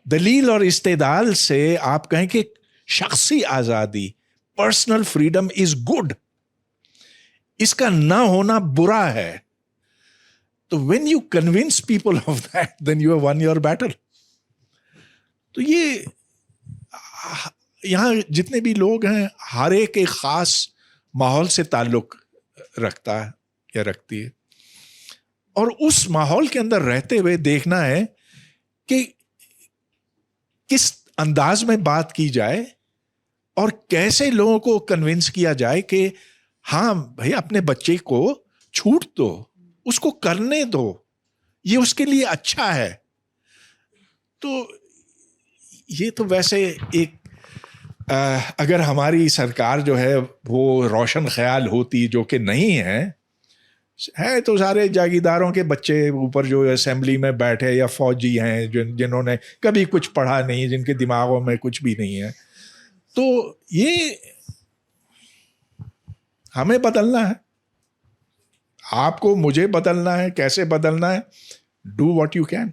दलील और इस्तेदाल से आप कहें कि शख्सी आज़ादी, पर्सनल फ्रीडम इज़ गुड, इसका ना होना बुरा है, तो when you convince people of that then you have won your battle. तो ये यहाँ जितने भी लोग हैं हर एक ख़ास माहौल से ताल्लुक़ रखता है या रखती है, और उस माहौल के अंदर रहते हुए देखना है कि किस अंदाज में बात की जाए और कैसे लोगों को कन्विंस किया जाए कि हाँ भाई अपने बच्चे को छूट दो, उसको करने दो, ये उसके लिए अच्छा है। तो ये तो वैसे एक अगर हमारी सरकार जो है वो रोशन ख्याल होती, जो कि नहीं है तो सारे जागीरदारों के बच्चे ऊपर जो असेंबली में बैठे या फौजी हैं जिन्होंने कभी कुछ पढ़ा नहीं, जिनके दिमागों में कुछ भी नहीं है। तो ये हमें बदलना है, آپ کو مجھے بدلنا ہے, کیسے بدلنا ہے, do what you can.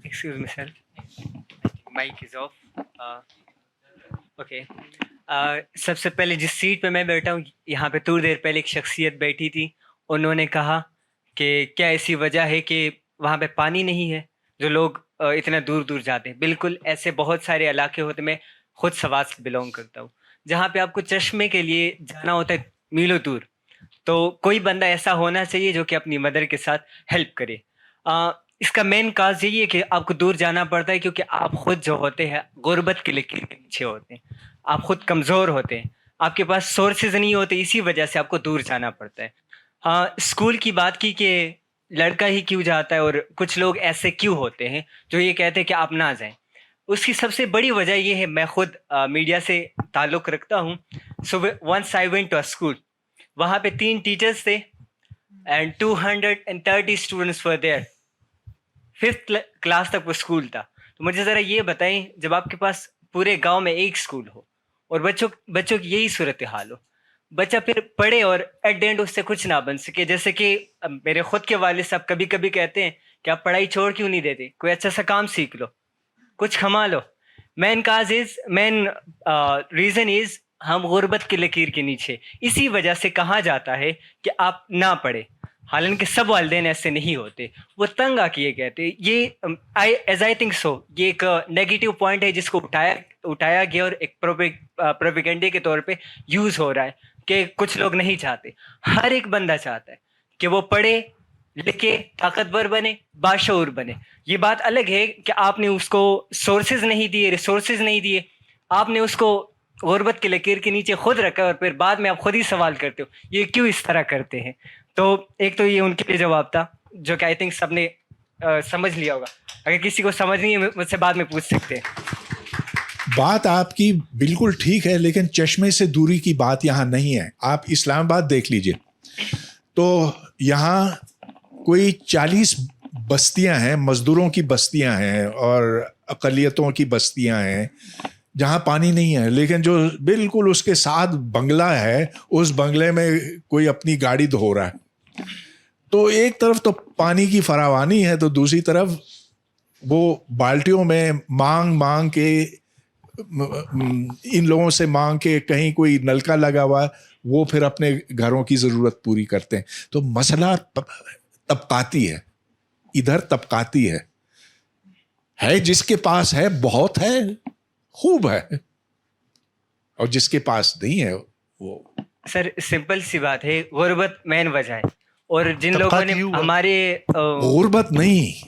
Excuse me, sir. Mic is off. Okay. سب سے پہلے جس سیٹ پہ میں بیٹھا ہوں یہاں پہ تھوڑی دیر پہلے ایک شخصیت بیٹھی تھی, انہوں نے کہا کہ کیا ایسی وجہ ہے کہ وہاں پہ پانی نہیں ہے جو لوگ اتنا دور دور جاتے ہیں. بالکل ایسے بہت سارے علاقے ہوتے, میں خود سوات سے بلونگ کرتا ہوں, جہاں پہ آپ کو چشمے کے لیے جانا ہوتا ہے میلوں دور. تو کوئی بندہ ایسا ہونا چاہیے جو کہ اپنی مدر کے ساتھ ہیلپ کرے. اس کا مین کاز یہی ہے کہ آپ کو دور جانا پڑتا ہے کیونکہ آپ خود جو ہوتے ہیں غربت کے لکیر کے نیچے ہوتے ہیں, آپ خود کمزور ہوتے ہیں, آپ کے پاس سورسز نہیں ہوتے, اسی وجہ سے آپ کو دور جانا پڑتا ہے. اسکول کی بات کی کہ لڑکا ہی کیوں جاتا ہے اور کچھ لوگ ایسے کیوں ہوتے ہیں جو یہ کہتے ہیں کہ آپ نہ جائیں. اس کی سب سے بڑی وجہ یہ ہے, میں خود میڈیا سے تعلق رکھتا ہوں. So once I went to a school, وہاں پہ 3 ٹیچرس تھے and 230 students were there. 5th class تک وہ اسکول تھا. تو مجھے ذرا یہ بتائیں, جب آپ کے پاس پورے گاؤں میں ایک اسکول ہو اور بچوں کی یہی صورتحال ہو, بچہ پھر پڑھے اور ایٹ دی اینڈ اس سے کچھ نہ بن سکے. جیسے کہ میرے خود کے والد صاحب کبھی کبھی کہتے ہیں کہ آپ پڑھائی چھوڑ کیوں نہیں دیتے, کوئی اچھا سا کام سیکھ لو, کچھ کما لو. مین ریزن از ہم غربت کی لکیر کے نیچے, اسی وجہ سے کہا جاتا ہے کہ آپ نہ پڑھیں. حالانکہ سب والدین ایسے نہیں ہوتے, وہ تنگ آ کے یہ کہتے. یہ ایز آئی تھنک سو یہ ایک نیگیٹو پوائنٹ ہے جس کو اٹھایا گیا اور ایک پروپیگنڈے کے طور پہ یوز ہو رہا ہے کہ کچھ لوگ نہیں چاہتے. ہر ایک بندہ چاہتا ہے کہ وہ پڑھے لکھے, طاقتور بنے, باشعور بنے. یہ بات الگ ہے کہ آپ نے اس کو سورسز نہیں دیے, ریسورسز نہیں دیے, آپ نے اس کو غربت کے لکیر کے نیچے خود رکھا اور پھر بعد میں آپ خود ہی سوال کرتے ہو یہ کیوں اس طرح کرتے ہیں. تو ایک تو یہ ان کے لیے جواب تھا جو کہ آئی تھنک سب نے سمجھ لیا ہوگا. اگر کسی کو سمجھ نہیں ہے مجھ سے بعد میں پوچھ سکتے ہیں. بات آپ کی بالکل ٹھیک ہے, لیکن چشمے سے دوری کی بات یہاں نہیں ہے. آپ اسلام آباد دیکھ لیجئے, تو یہاں کوئی 40 بستیاں ہیں, مزدوروں کی بستیاں ہیں اور اقلیتوں کی بستیاں ہیں جہاں پانی نہیں ہے, لیکن جو بالکل اس کے ساتھ بنگلہ ہے, اس بنگلے میں کوئی اپنی گاڑی دھو رہا ہے. تو ایک طرف تو پانی کی فراوانی ہے, تو دوسری طرف وہ بالٹیوں میں مانگ کے ان لوگوں سے مانگ کے کہیں کوئی نلکا لگا ہوا, وہ پھر اپنے گھروں کی ضرورت پوری کرتے ہیں. تو مسئلہ طبقاتی ہے, ادھر طبقاتی ہے جس کے پاس ہے بہت ہے, خوب ہے, اور جس کے پاس نہیں ہے وہ. سر سمپل سی بات ہے, غربت مین وجہ ہے. اور جن لوگوں نے ہمارے غربت نہیں,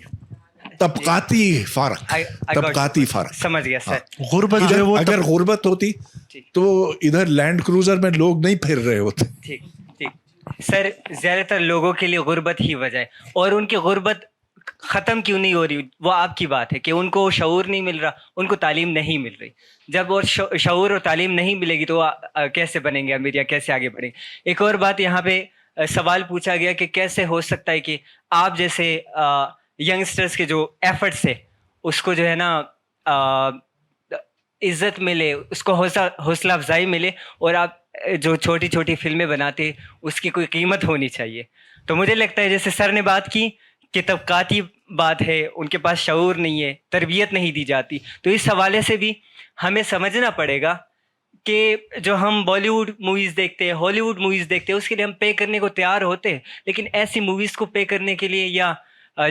طبقاتی فرق سمجھ گیا سر. غربت اگر غربت ہوتی تو ادھر لینڈ کروزر میں لوگ نہیں پھر رہے ہوتے. ٹھیک سر, زیادہ تر لوگوں کے لیے غربت ہی وجہ ہے. اور ان کی غربت ختم کیوں نہیں ہو رہی, وہ آپ کی بات ہے کہ ان کو شعور نہیں مل رہا, ان کو تعلیم نہیں مل رہی. جب اور شعور اور تعلیم نہیں ملے گی تو کیسے بنیں گے امیر یا کیسے آگے بڑھیں. ایک اور بات, یہاں پہ سوال پوچھا گیا کہ کیسے ہو سکتا ہے کہ آپ جیسے ینگسٹرس کے جو ایفرٹس ہے اس کو جو ہے نا عزت ملے, اس کو حوصلہ افزائی ملے, اور آپ جو چھوٹی چھوٹی فلمیں بناتے اس کی کوئی قیمت ہونی چاہیے. تو مجھے لگتا ہے جیسے سر نے بات کی کہ طبقاتی بات ہے, ان کے پاس شعور نہیں ہے, تربیت نہیں دی جاتی, تو اس حوالے سے بھی ہمیں سمجھنا پڑے گا کہ جو ہم بالی ووڈ موویز دیکھتے ہیں, ہالی ووڈ موویز دیکھتے ہیں, اس کے لیے ہم پے کرنے کو تیار ہوتے ہیں, لیکن ایسی موویز کو پے کرنے کے لیے یا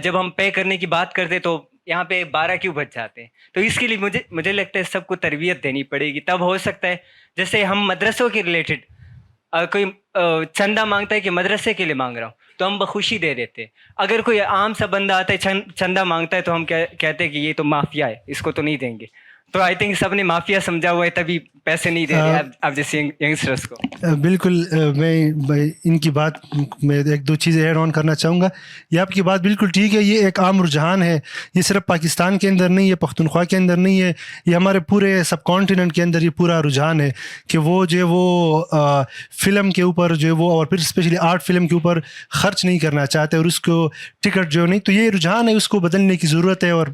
جب ہم پے کرنے کی بات کرتے تو یہاں پہ 12 کیوں بچ جاتے ہیں. تو اس کے لیے مجھے لگتا ہے سب کو تربیت دینی پڑے گی, تب ہو سکتا ہے. جیسے ہم مدرسوں کے ریلیٹڈ کوئی چندہ مانگتا ہے کہ مدرسے کے لیے مانگ رہا ہوں تو ہم بخوشی دے دیتے. اگر کوئی عام سا بندہ آتا ہے چندہ مانگتا ہے تو ہم کہتے ہیں کہ یہ تو مافیا ہے, اس کو تو نہیں دیں گے. تو آئی تھنک سب نے مافیا سمجھا ہوا ہے تبھی پیسے نہیں دے رہے آپ جیسے ینگسٹرس کو. بالکل, میں ان کی بات میں ایک دو چیزیں ایڈ آن کرنا چاہوں گا. یہ آپ کی بات بالکل ٹھیک ہے, یہ ایک عام رجحان ہے, یہ صرف پاکستان کے اندر نہیں ہے, پختونخوا کے اندر نہیں ہے, یہ ہمارے پورے سب کانٹیننٹ کے اندر یہ پورا رجحان ہے کہ وہ جو وہ فلم کے اوپر جو وہ, اور پھر اسپیشلی آرٹ فلم کے اوپر خرچ نہیں کرنا چاہتے, اور اس کو ٹکٹ جو نہیں, تو یہ رجحان ہے, اس کو بدلنے کی ضرورت ہے, اور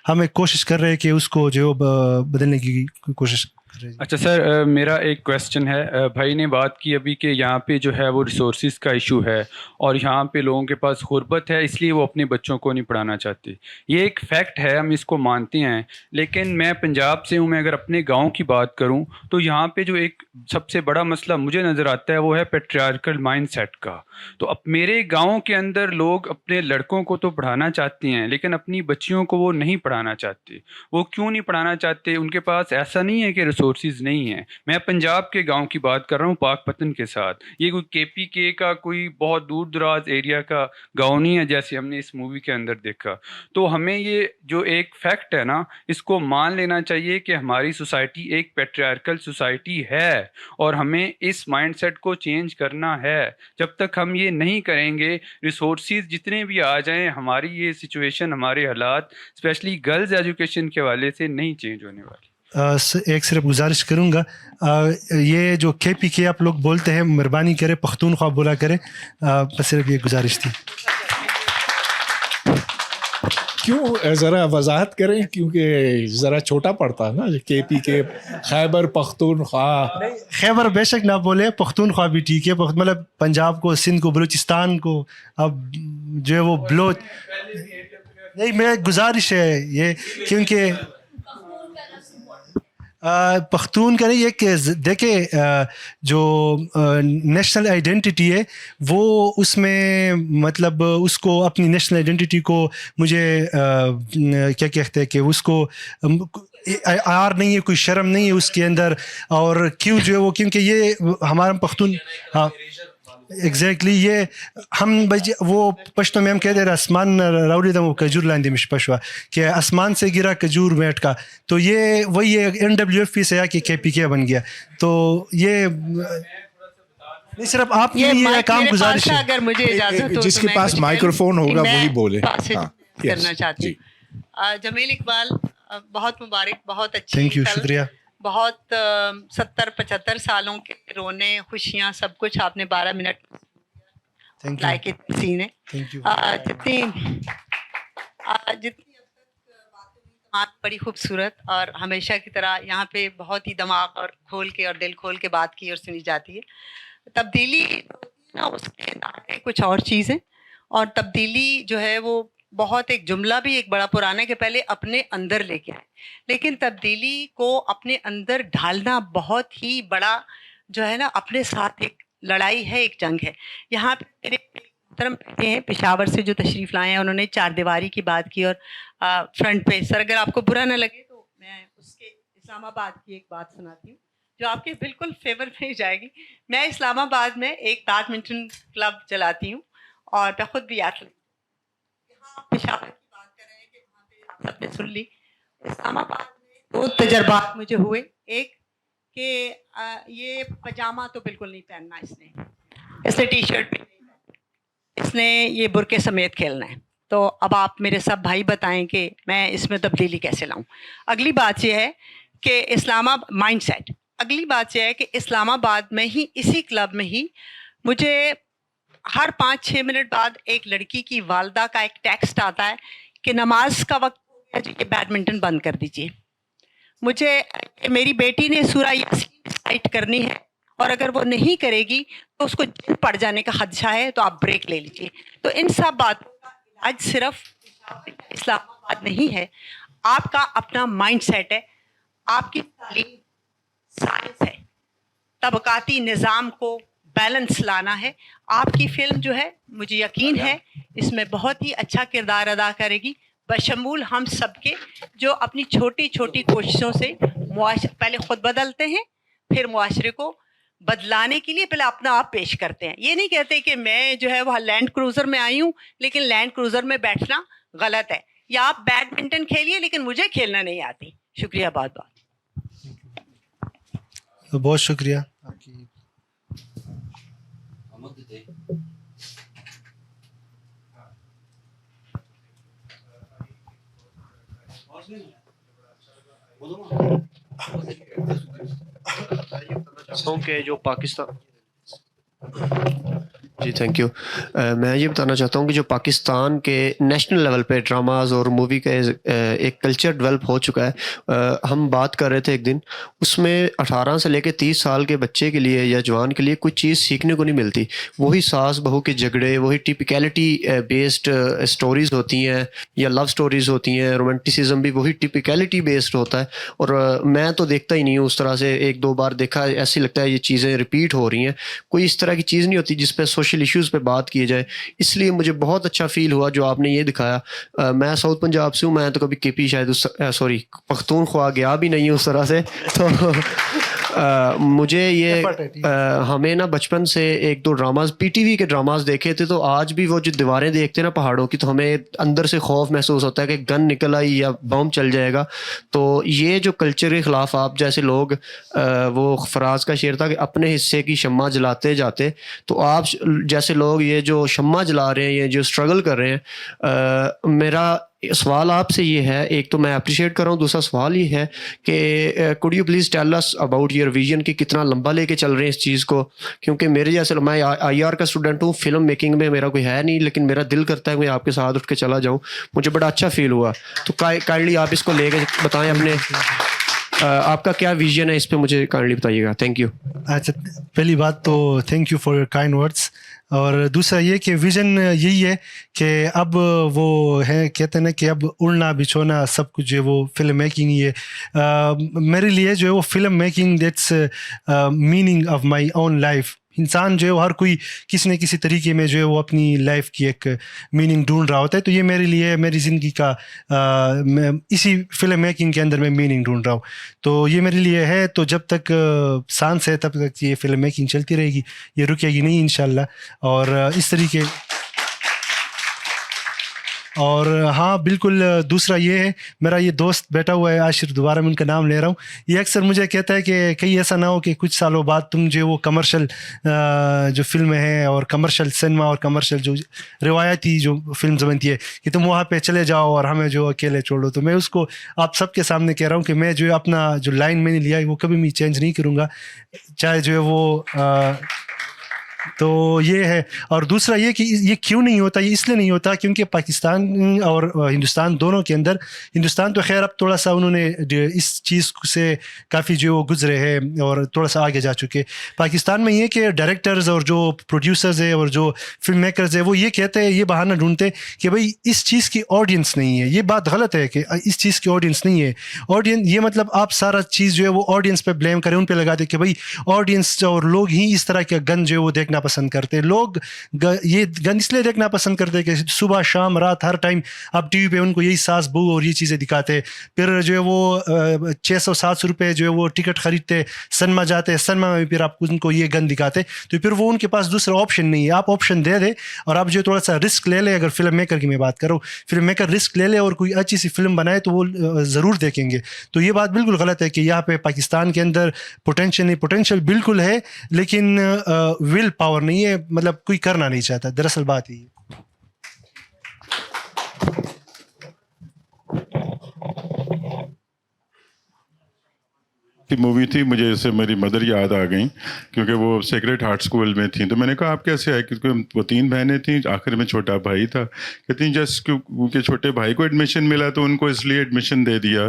ہم ایک کوشش کر رہے ہیں کہ اس کو جو بدلنے کی کوشش शुक्रिया। अच्छा सर, मेरा एक क्वेश्चन है। भाई ने बात की अभी कि यहाँ पे जो है वो रिसोर्सेज का इशू है और यहाँ पे लोगों के पास गुर्बत है, इसलिए वो अपने बच्चों को नहीं पढ़ाना चाहते। ये एक फैक्ट है, हम इसको मानते हैं, लेकिन मैं पंजाब से हूँ। मैं अगर अपने गांव की बात करूँ तो यहाँ पे जो एक सबसे बड़ा मसला मुझे नज़र आता है वो है पैट्रियार्कल माइंडसेट का। तो अब मेरे गाँव के अंदर लोग अपने लड़कों को तो पढ़ाना चाहते हैं, लेकिन अपनी बच्चियों को वो नहीं पढ़ाना चाहते। वो क्यों नहीं पढ़ाना चाहते? उनके पास ऐसा नहीं है कि रिसोर्सेज नहीं है। मैं पंजाब के गांव की बात कर रहा हूँ, पाकपतन के साथ। ये कोई KPK का कोई बहुत दूर दराज एरिया का गांव नहीं है जैसे हमने इस मूवी के अंदर देखा। तो हमें ये जो एक फैक्ट है ना, इसको मान लेना चाहिए कि हमारी सोसाइटी एक पैट्रियार्कल सोसाइटी है और हमें इस माइंडसेट को चेंज करना है। जब तक हम ये नहीं करेंगे, रिसोर्सेज जितने भी आ जाएं, हमारी ये सिचुएशन, हमारे हालात स्पेशली गर्ल्स एजुकेशन के हवाले से नहीं चेंज होने वाली। एक सिर्फ गुजारिश करूँगा, ये जो KPK आप लोग बोलते हैं, मेहरबानी करें पख्तूनख्वा बोला करें। बस सिर्फ ये गुजारिश थी। क्यों ज़रा वजाहत करें, क्योंकि ज़रा छोटा पड़ता है ना KPK, खैबर पख्तूनख्वा। खैबर बेशक ना बोले, पख्तूनख्वा भी ठीक है। मतलब पंजाब को, सिंध को, बलूचिस्तान को, अब जो है वो बलोच नहीं, मेरा गुजारिश है ये, क्योंकि पख्तून का नहीं, एक देखे जो नेशनल आइडेंटिटी है वो उसमें मतलब उसको अपनी नेशनल आइडेंटिटी को मुझे क्या कहते हैं कि उसको आर नहीं है, कोई शर्म नहीं है उसके अंदर। और क्यों जो है वो, क्योंकि ये हमारा पख्तून, हाँ एग्जैक्टली, ये हम वो पश्तो में हम कहते हैं आसमान राउली दम खजूर लांदी मिश पशवा, कि आसमान से गिरा खजूर मेट का। तो ये वही NWFP से आके KPK बन गया। तो ये नहीं, सिर्फ आप ये काम गुजारिश है। अगर मुझे इजाजत हो, जिसके पास माइक्रोफोन होगा वही बोले। करना चाहती हूँ। जमील इकबाल, बहुत मुबारक, बहुत अच्छी। थैंक यू, शुक्रिया। बहुत 70-75 सालों के रोने, खुशियाँ, सब कुछ आपने 12 मिनट लाइक सीन है। जितनी बड़ी खूबसूरत और हमेशा की तरह यहाँ पे बहुत ही दिमाग और खोल के और दिल खोल के बात की और सुनी जाती है। तब्दीली ना, उसके कुछ और चीज़ें, और तब्दीली जो है वो बहुत, एक जुमला भी एक बड़ा पुराना है कि पहले अपने अंदर लेके आए, लेकिन तब्दीली को अपने अंदर ढालना बहुत ही बड़ा जो है ना, अपने साथ एक लड़ाई है, एक जंग है। यहाँ पे मेरे मोहतरम हैं पेशावर से जो तशरीफ़ लाए हैं, उन्होंने 4 दीवारी की बात की। और फ्रंट पे सर, अगर आपको बुरा ना लगे तो मैं उसके इस्लामाबाद की एक बात सुनाती हूँ जो आपके बिल्कुल फेवर में जाएगी। मैं इस्लामाबाद में एक बैडमिंटन क्लब चलाती हूँ और मैं खुद भी एथलीट। पेशावर की बात कर रहे हैं कि वहाँ पे आप सबने सुन ली। इस्लामाबाद में 2 तजर्बात मुझे हुए। एक कि ये पजामा तो बिल्कुल नहीं पहनना इसने टी-शर्ट भी नहीं, इसने ये बुरके समेत खेलना है। तो अब आप मेरे सब भाई बताएं कि मैं इसमें तब्दीली कैसे लाऊं। अगली बात यह है कि इस्लामाबाद माइंडसेट, अगली बात यह है कि इस्लामाबाद में ही, इसी क्लब में ही मुझे हर 5-6 मिनट बाद एक लड़की की वालदा का एक टेक्स्ट आता है कि नमाज का वक्त हो गया जी, ये बैडमिंटन बंद कर दीजिए। मुझे मेरी बेटी ने सूरा यासीन रिसाइट करनी है और अगर वो नहीं करेगी तो उसको जिन पड़ जाने का खदशा है, तो आप ब्रेक ले लीजिए। तो इन सब बातों का इलाज सिर्फ इस्लामाबाद नहीं है, आपका अपना माइंडसेट है, आपकी तालीम साइंस है, तबकाती निज़ाम को बैलेंस लाना है। आपकी फिल्म जो है, मुझे यकीन है इसमें बहुत ही अच्छा किरदार अदा करेगी, बशमूल हम सबके, जो अपनी छोटी छोटी कोशिशों से पहले खुद बदलते हैं, फिर मुआशरे को बदलाने के लिए पहले अपना आप पेश करते हैं। ये नहीं कहते कि मैं जो है वह लैंड क्रूज़र में आई हूँ, लेकिन लैंड क्रूज़र में बैठना गलत है, या आप बैडमिंटन खेलिए लेकिन मुझे खेलना नहीं आती। शुक्रिया, बहुत बहुत बहुत शुक्रिया आपकी। कि जो पाकिस्तान, جی تھینک یو. میں یہ بتانا چاہتا ہوں کہ جو پاکستان کے نیشنل لیول پہ ڈراماز اور مووی کا ایک کلچر ڈیولپ ہو چکا ہے. ہم بات کر رہے تھے ایک دن, اس میں 18 سے لے کے 30 سال کے بچے کے لیے یا جوان کے لیے کوئی چیز سیکھنے کو نہیں ملتی. وہی ساس بہو کے جھگڑے, وہی ٹیپیکیلٹی بیسڈ اسٹوریز ہوتی ہیں یا لو اسٹوریز ہوتی ہیں. رومانٹیسزم بھی وہی ٹیپیکیلٹی بیسڈ ہوتا ہے. اور میں تو دیکھتا ہی نہیں ہوں اس طرح سے, 1-2 بار دیکھا, ایسے لگتا ہے یہ چیزیں ریپیٹ ہو رہی ہیں. کوئی اس طرح کی چیز نہیں ہوتی جس پہ سوشل ایشوز پہ بات کی جائے. اس لیے مجھے بہت اچھا فیل ہوا جو آپ نے یہ دکھایا. میں ساؤتھ پنجاب سے ہوں, میں تو کبھی کے پی شاید سوری پختونخوا گیا بھی نہیں ہوں اس طرح سے. تو مجھے یہ ہمیں نا بچپن سے 1-2 ڈراماز پی ٹی وی کے ڈراماز دیکھے تھے, تو آج بھی وہ جو دیواریں دیکھتے ہیں نا پہاڑوں کی, تو ہمیں اندر سے خوف محسوس ہوتا ہے کہ گن نکل آئی یا بم چل جائے گا. تو یہ جو کلچر کے خلاف آپ جیسے لوگ, وہ فراز کا شعر تھا کہ اپنے حصے کی شمع جلاتے جاتے, تو آپ جیسے لوگ یہ جو شمع جلا رہے ہیں, یہ جو اسٹرگل کر رہے ہیں, میرا سوال آپ سے یہ ہے, ایک تو میں اپریشیٹ کر رہا ہوں, دوسرا سوال یہ ہے کہ could you please tell us about your vision کہ کتنا لمبا لے کے چل رہے ہیں اس چیز کو. کیونکہ میرے جیسے, میں آئی آر کا اسٹوڈنٹ ہوں, فلم میکنگ میں میرا کوئی ہے نہیں, لیکن میرا دل کرتا ہے کہ میں آپ کے ساتھ اٹھ کے چلا جاؤں. مجھے بڑا اچھا فیل ہوا. تو کائنڈلی آپ اس کو لے کے بتائیں اپنے, آپ کا کیا ویژن ہے اس پہ مجھے کائنڈلی بتائیے گا. Thank you. اچھا, پہلی بات تو thank you for your kind words. اور دوسرا یہ کہ ویژن یہی ہے کہ اب وہ ہے, کہتے ہیں نا کہ اب اڑنا بچھونا سب کچھ جو ہے وہ فلم میکنگ ہی ہے. میرے لیے جو ہے وہ film making that's meaning of my own life. انسان جو ہے وہ ہر کوئی کسی نہ کسی طریقے میں جو ہے وہ اپنی لائف کی ایک میننگ ڈھونڈ رہا ہوتا ہے. تو یہ میرے لیے میری زندگی کا, میں اسی فلم میکنگ کے اندر میں میننگ ڈھونڈ رہا ہوں. تو یہ میرے لیے ہے. تو جب تک سانس ہے تب تک یہ فلم میکنگ چلتی رہے گی, یہ رکے گی نہیں انشاءاللہ. اور اس طریقے, اور ہاں بالکل. دوسرا یہ ہے, میرا یہ دوست بیٹھا ہوا ہے عاشر, دوبارہ میں ان کا نام لے رہا ہوں, یہ اکثر مجھے کہتا ہے کہ کہیں ایسا نہ ہو کہ کچھ سالوں بعد تم جو وہ کمرشل جو فلمیں ہیں اور کمرشل سنیما اور کمرشل جو روایتی جو فلمز بنتی ہے کہ تم وہاں پہ چلے جاؤ اور ہمیں جو اکیلے چھوڑ دو. تو میں اس کو آپ سب کے سامنے کہہ رہا ہوں کہ میں جو اپنا جو لائن میں نے لیا ہے وہ کبھی بھی چینج نہیں کروں گا, چاہے جو ہے وہ تو یہ ہے. اور دوسرا یہ کہ یہ کیوں نہیں ہوتا, یہ اس لیے نہیں ہوتا کیونکہ پاکستان اور ہندوستان دونوں کے اندر, ہندوستان تو خیر اب تھوڑا سا انہوں نے اس چیز سے کافی جو گزرے ہیں اور تھوڑا سا آگے جا چکے. پاکستان میں یہ کہ ڈائریکٹرز اور جو پروڈیوسرز ہیں اور جو فلم میکرز ہیں وہ یہ کہتے ہیں, یہ بہانہ ڈھونڈتے کہ بھائی اس چیز کی آڈینس نہیں ہے. یہ بات غلط ہے کہ اس چیز کی آڈینس نہیں ہے. آڈینس یہ مطلب آپ سارا چیز جو ہے وہ آڈینس پہ بلیم کریں, ان پہ لگا دیں کہ بھائی آڈینس اور لوگ ہی اس طرح کے گن جو ہے وہ دیکھنا پسند کرتے. لوگ یہ گن اس لیے دیکھنا پسند کرتے کہ صبح شام رات ہر ٹائم آپ ٹی وی پہ ان کو یہی ساس بہو اور یہ چیزیں دکھاتے. پھر جو ہے وہ 600-700 روپے جو ہے وہ ٹکٹ خریدتے, سنیما جاتے, سنیما میں پھر آپ ان کو یہ گن دکھاتے. تو پھر وہ ان کے پاس دوسرا آپشن نہیں ہے. آپ آپشن دے دیں اور آپ جو تھوڑا سا رسک لے لیں. اگر فلم میکر کی میں بات کروں, فلم میکر رسک لے لے اور کوئی اچھی سی فلم بنائے تو وہ ضرور دیکھیں گے. تو یہ بات بالکل غلط ہے کہ یہاں پہ پاکستان کے اندر پوٹینشیل نہیں. پوٹینشیل بالکل ہے لیکن ول پاور نہیں ہے, مطلب کوئی کرنا نہیں چاہتا. دراصل بات یہی ہے. مووی تھی, مجھے اس سے میری مدر یاد آ گئیں کیونکہ وہ سیکریٹ ہارٹ اسکول میں تھیں. تو میں نے کہا آپ کیسے آئے, کیونکہ وہ 3 بہنیں تھیں, آخر میں چھوٹا بھائی تھا. کہتی ہیں جسٹ کیونکہ چھوٹے بھائی کو ایڈمیشن ملا تو ان کو اس لیے ایڈمیشن دے دیا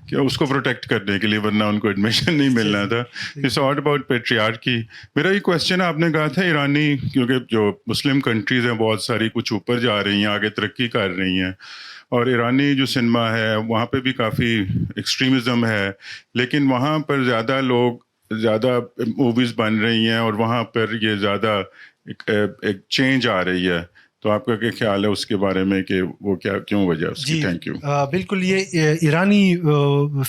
کہ اس کو پروٹیکٹ کرنے کے لیے, ورنہ ان کو ایڈمیشن نہیں ملنا تھا. It's all about patriarchy. میرا یہ کویشچن آپ نے کہا تھا ایرانی, کیونکہ جو مسلم کنٹریز ہیں بہت ساری کچھ اوپر جا رہی ہیں, آگے ترقی کر رہی ہیں, اور ایرانی جو سنیما ہے وہاں پہ بھی کافی ایکسٹریمزم ہے, لیکن وہاں پر زیادہ موویز بن رہی ہیں اور وہاں پر یہ زیادہ ایک چینج آ رہی ہے. تو آپ کا کیا خیال ہے اس کے بارے میں کہ وہ کیوں وجہ اس کی؟ Thank you. بالکل, یہ ایرانی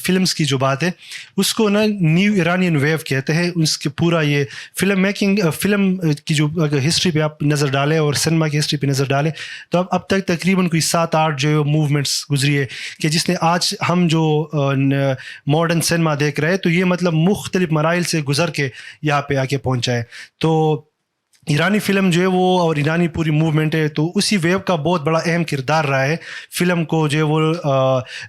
فلمز کی جو بات ہے اس کو نا نیو ایرانین ویو کہتے ہیں. اس کے پورا یہ فلم میکنگ, فلم کی جو ہسٹری پہ آپ نظر ڈالیں اور سنیما کی ہسٹری پہ نظر ڈالیں تو اب تک تقریباً کوئی 7-8 جو موومنٹس گزری ہے کہ جس نے آج ہم جو ماڈرن سنیما دیکھ رہے ہیں تو یہ مطلب مختلف مراحل سے گزر کے یہاں پہ آ کے پہنچا ہے. تو ईरानी फ़िल्म जो है वो और ईरानी पूरी मूवमेंट है, तो उसी वेव का बहुत बड़ा अहम किरदार रहा है फ़िल्म को जो है वो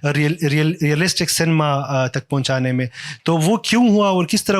रियलिस्टिक सिनेमा तक पहुंचाने में। तो वो क्यों हुआ और किस तरह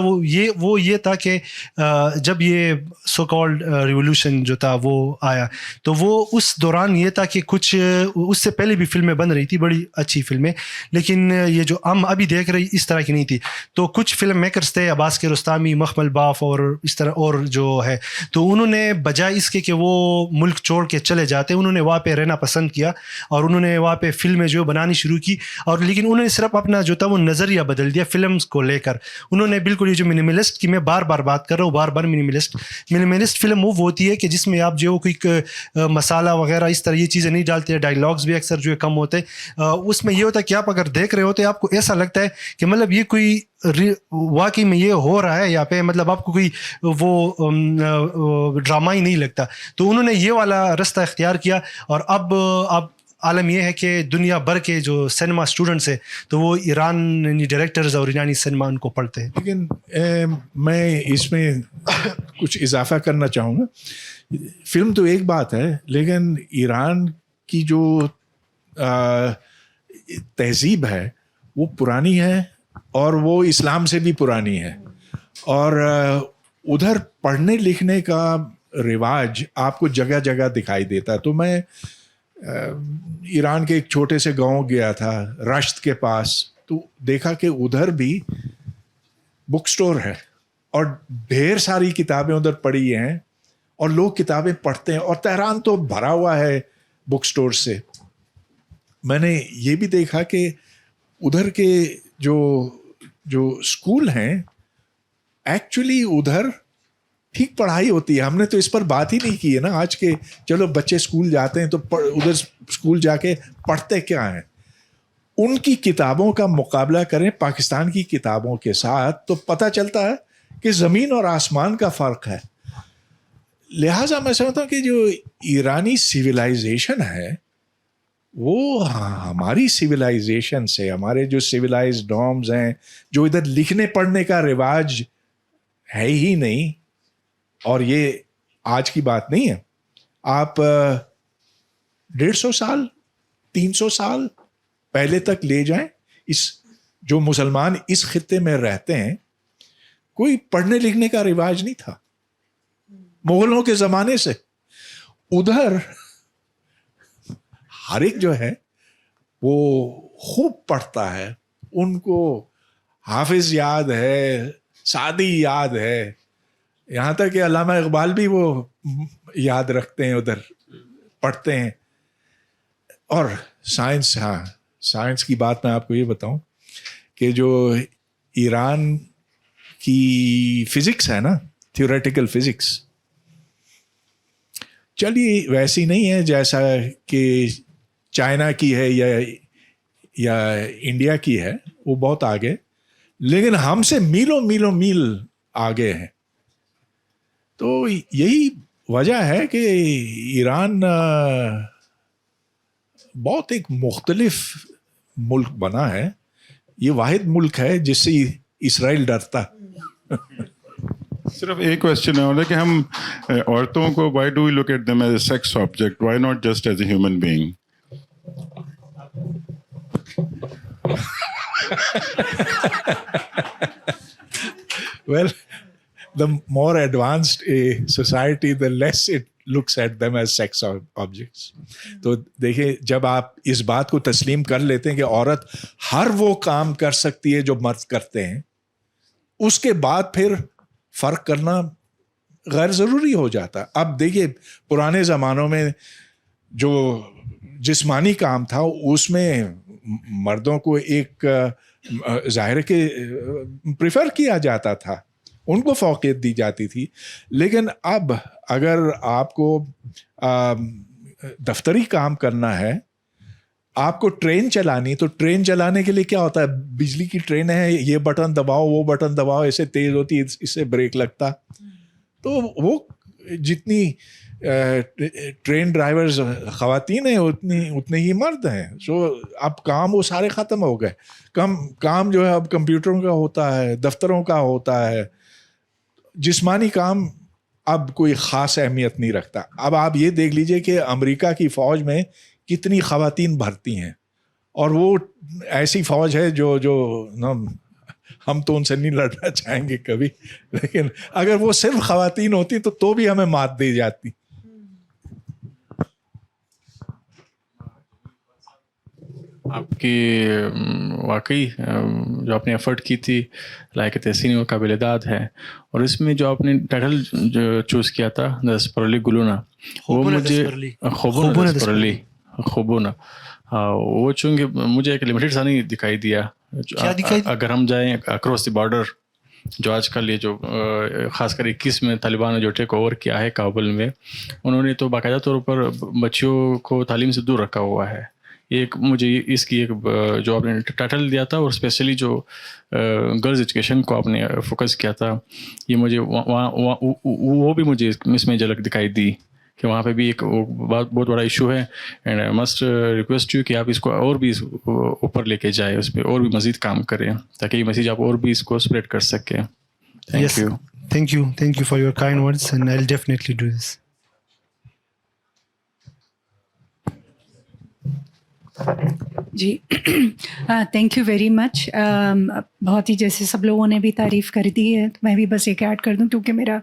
वो ये था कि जब ये सो कॉल्ड रिवोल्यूशन जो था वो आया, तो वो उस दौरान ये था कि कुछ उससे पहले भी फ़िल्में बन रही थी, बड़ी अच्छी फ़िल्में, लेकिन ये जो हम अभी देख रहे इस तरह की नहीं थी। तो कुछ फ़िल्म मेकर्स थे, अब्बास कियारोस्तामी, मखमल बाफ और इस तरह और जो है, तो उन्होंने बजाय इसके कि वो मुल्क छोड़ के चले जाते, उन्होंने वहाँ पे रहना पसंद किया और उन्होंने वहाँ पे फ़िल्में जो बनानी शुरू की। और लेकिन उन्होंने सिर्फ अपना जो था वो नज़रिया बदल दिया फ़िल्म्स को लेकर। उन्होंने बिल्कुल ये जो मिनिमलिस्ट की मैं बार बार बात कर रहा हूँ, बार बार मिनिमलिस्ट फ़िल्म वो होती है कि जिसमें आप जो कोई मसाला वगैरह इस तरह ये चीज़ें नहीं डालते हैं, डायलॉग्स भी अक्सर जो है कम होते हैं। उसमें ये होता है कि आप अगर देख रहे होते आपको ऐसा लगता है कि मतलब ये कोई वाकई में ये हो रहा है यहाँ पे, मतलब आपको कोई वो ड्रामा ही नहीं लगता। तो उन्होंने ये वाला रास्ता इख्तियार किया और अब आलम ये है कि दुनिया भर के जो सिनेमा स्टूडेंट्स हैं तो वो ईरानी डायरेक्टर्स और ईरानी सिनेमा उनको पढ़ते हैं। लेकिन मैं इसमें कुछ इजाफा करना चाहूँगा। फिल्म तो एक बात है, लेकिन ईरान की जो तहजीब है वो पुरानी है और वो इस्लाम से भी पुरानी है, और उधर पढ़ने लिखने का रिवाज आपको जगह जगह दिखाई देता है। तो मैं ईरान के एक छोटे से गांव गया था, रश्त के पास, तो देखा कि उधर भी बुक स्टोर है और ढेर सारी किताबें उधर पड़ी हैं और लोग किताबें पढ़ते हैं, और तेहरान तो भरा हुआ है बुक स्टोर से। मैंने ये भी देखा कि उधर के जो स्कूल हैं, एक्चुअली उधर ठीक पढ़ाई होती है। हमने तो इस पर बात ही नहीं की है ना आज के। चलो बच्चे स्कूल जाते हैं तो उधर स्कूल जाके पढ़ते क्या हैं, उनकी किताबों का मुकाबला करें पाकिस्तान की किताबों के साथ तो पता चलता है कि ज़मीन और आसमान का फ़र्क है। लिहाजा मैं समझता हूँ कि जो ईरानी सिविलाइजेशन है वो हमारी सिविलाइजेशन से, हमारे जो सिविलाइज्ड नॉर्म्स हैं, जो इधर लिखने पढ़ने का रिवाज है ही नहीं, और ये आज की बात नहीं है। आप 150 साल 300 साल पहले तक ले जाएं, इस जो मुसलमान इस खित्ते में रहते हैं, कोई पढ़ने लिखने का रिवाज नहीं था मुगलों के ज़माने से। उधर हर एक जो है वो खूब पढ़ता है, उनको हाफिज याद है, सादी याद है, यहाँ तक कि अल्लामा इकबाल भी वो याद रखते हैं, उधर पढ़ते हैं। और साइंस, हाँ साइंस की बात मैं आपको ये बताऊं कि जो ईरान की फिज़िक्स है ना, थियोरेटिकल फिज़िक्स, चलिए वैसी नहीं है जैसा कि चाइना की है या इंडिया की है, वो बहुत आगे, लेकिन हमसे मीलों मीलों मील आगे हैं। तो यही वजह है कि ईरान बहुत एक मुख्तलिफ मुल्क बना है। ये वाहिद मुल्क है जिससे इसराइल डरता। सिर्फ एक क्वेश्चन है कि हम औरतों को why do we look at them as a sex object, why not just as a human being? Well, the more advanced a society, the less it looks at them as sex objects. तो देखिए, जब आप इस बात को तस्लीम कर लेते हैं कि औरत हर वो काम कर सकती है जो मर्द करते हैं, उसके बाद फिर फ़र्क करना गैर ज़रूरी हो जाता। अब देखिए, पुराने ज़मानों में जो जिस्मानी काम था उसमें मर्दों को एक ज़ाहिर के प्रेफर किया जाता था, उनको फ़ौक़ियत दी जाती थी। लेकिन अब अगर आपको दफ्तरी काम करना है, आपको ट्रेन चलानी, तो ट्रेन चलाने के लिए क्या होता है, बिजली की ट्रेन है, ये बटन दबाओ, वो बटन दबाओ, ऐसे तेज़ होती है, इससे ब्रेक लगता। तो वो जितनी ट्रेन ड्राइवर्स ख़वातीन हैं उतने ही मर्द हैं। सो अब काम वो सारे ख़त्म हो गए। काम जो है अब कंप्यूटरों का होता है, दफ्तरों का होता है। जिस्मानी काम اب کوئی خاص اہمیت نہیں رکھتا. اب آپ یہ دیکھ لیجئے کہ امریکہ کی فوج میں کتنی خواتین بھرتی ہیں, اور وہ ایسی فوج ہے جو ہم تو ان سے نہیں لڑنا چاہیں گے کبھی, لیکن اگر وہ صرف خواتین ہوتی تو بھی ہمیں مات دی جاتی. آپ کی واقعی جو آپ نے ایفرٹ کی تھی لائق تحسین و قابل داد ہے, اور اس میں جو آپ نے ٹائٹل جو چوز کیا تھا دسپرلی گلونا, وہ مجھے خوبونا, وہ چونکہ مجھے ایک لمیٹڈ سا نہیں دکھائی دیا. اگر ہم جائیں اکراس دی بارڈر, جو آج کل یہ جو خاص کر 21 میں طالبان نے جو ٹیک اوور کیا ہے کابل میں, انہوں نے تو باقاعدہ طور پر بچیوں کو تعلیم سے دور رکھا ہوا ہے. ایک مجھے اس کی ایک جو آپ نے ٹائٹل دیا تھا, اور اسپیشلی جو گرلز ایجوکیشن کو آپ نے فوکس کیا تھا, یہ مجھے وہ بھی مجھے اس میں جھلک دکھائی دی کہ وہاں پہ بھی ایک بہت بڑا ایشو ہے. And I must request you کہ آپ اس کو اور بھی اوپر لے کے جائیں, اس پہ اور بھی مزید کام کریں تاکہ یہ میسیج آپ اور بھی اس کو اسپریڈ کر سکیں. Thank you for your kind words and I will definitely do this. جی تھینک یو ویری مچ. بہت ہی جیسے سب لوگوں نے بھی تعریف کر دی ہے, تو میں بھی بس ایک ایڈ کر دوں, کیونکہ میرا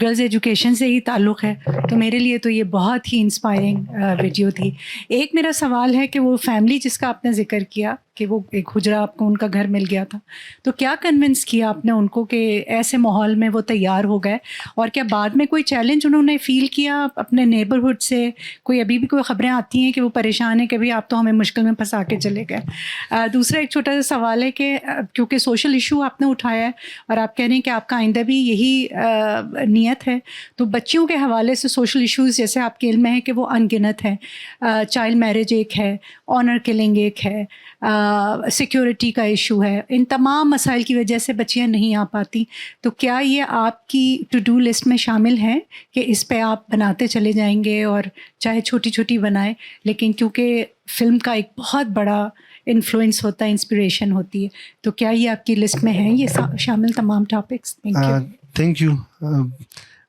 گرلز ایجوکیشن سے ہی تعلق ہے, تو میرے لیے تو یہ بہت ہی انسپائرنگ ویڈیو تھی. ایک میرا سوال ہے کہ وہ فیملی جس کا آپ نے ذکر کیا کہ وہ ایک حجرہ آپ کو ان کا گھر مل گیا تھا, تو کیا کنونس کیا آپ نے ان کو کہ ایسے ماحول میں وہ تیار ہو گئے, اور کیا بعد میں کوئی چیلنج انہوں نے فیل کیا اپنے نیبرہڈ سے؟ کوئی ابھی بھی کوئی خبریں آتی ہیں کہ وہ پریشان ہیں کہ بھائی آپ تو ہمیں مشکل میں پھنسا کے چلے گئے. دوسرا ایک چھوٹا سا سوال ہے کہ کیونکہ سوشل ایشو آپ نے اٹھایا ہے اور آپ کہہ رہے ہیں کہ آپ کا آئندہ بھی یہی نیت ہے, تو بچیوں کے حوالے سے سوشل ایشوز جیسے آپ کے علم میں ہے کہ وہ ان گنت ہیں. چائلڈ میرج ایک ہے, آنر کلنگ ایک ہے, سیکیورٹی کا ایشو ہے. ان تمام مسائل کی وجہ سے بچیاں نہیں آ پاتی, تو کیا یہ آپ کی ٹو ڈو لسٹ میں شامل ہیں کہ اس پہ آپ بناتے چلے جائیں گے, اور چاہے چھوٹی چھوٹی بنائیں, لیکن کیونکہ فلم کا ایک بہت بڑا انفلوئنس ہوتا ہے, انسپریشن ہوتی ہے, تو کیا یہ آپ کی لسٹ میں ہیں یہ شامل تمام ٹاپکس؟ Thank you.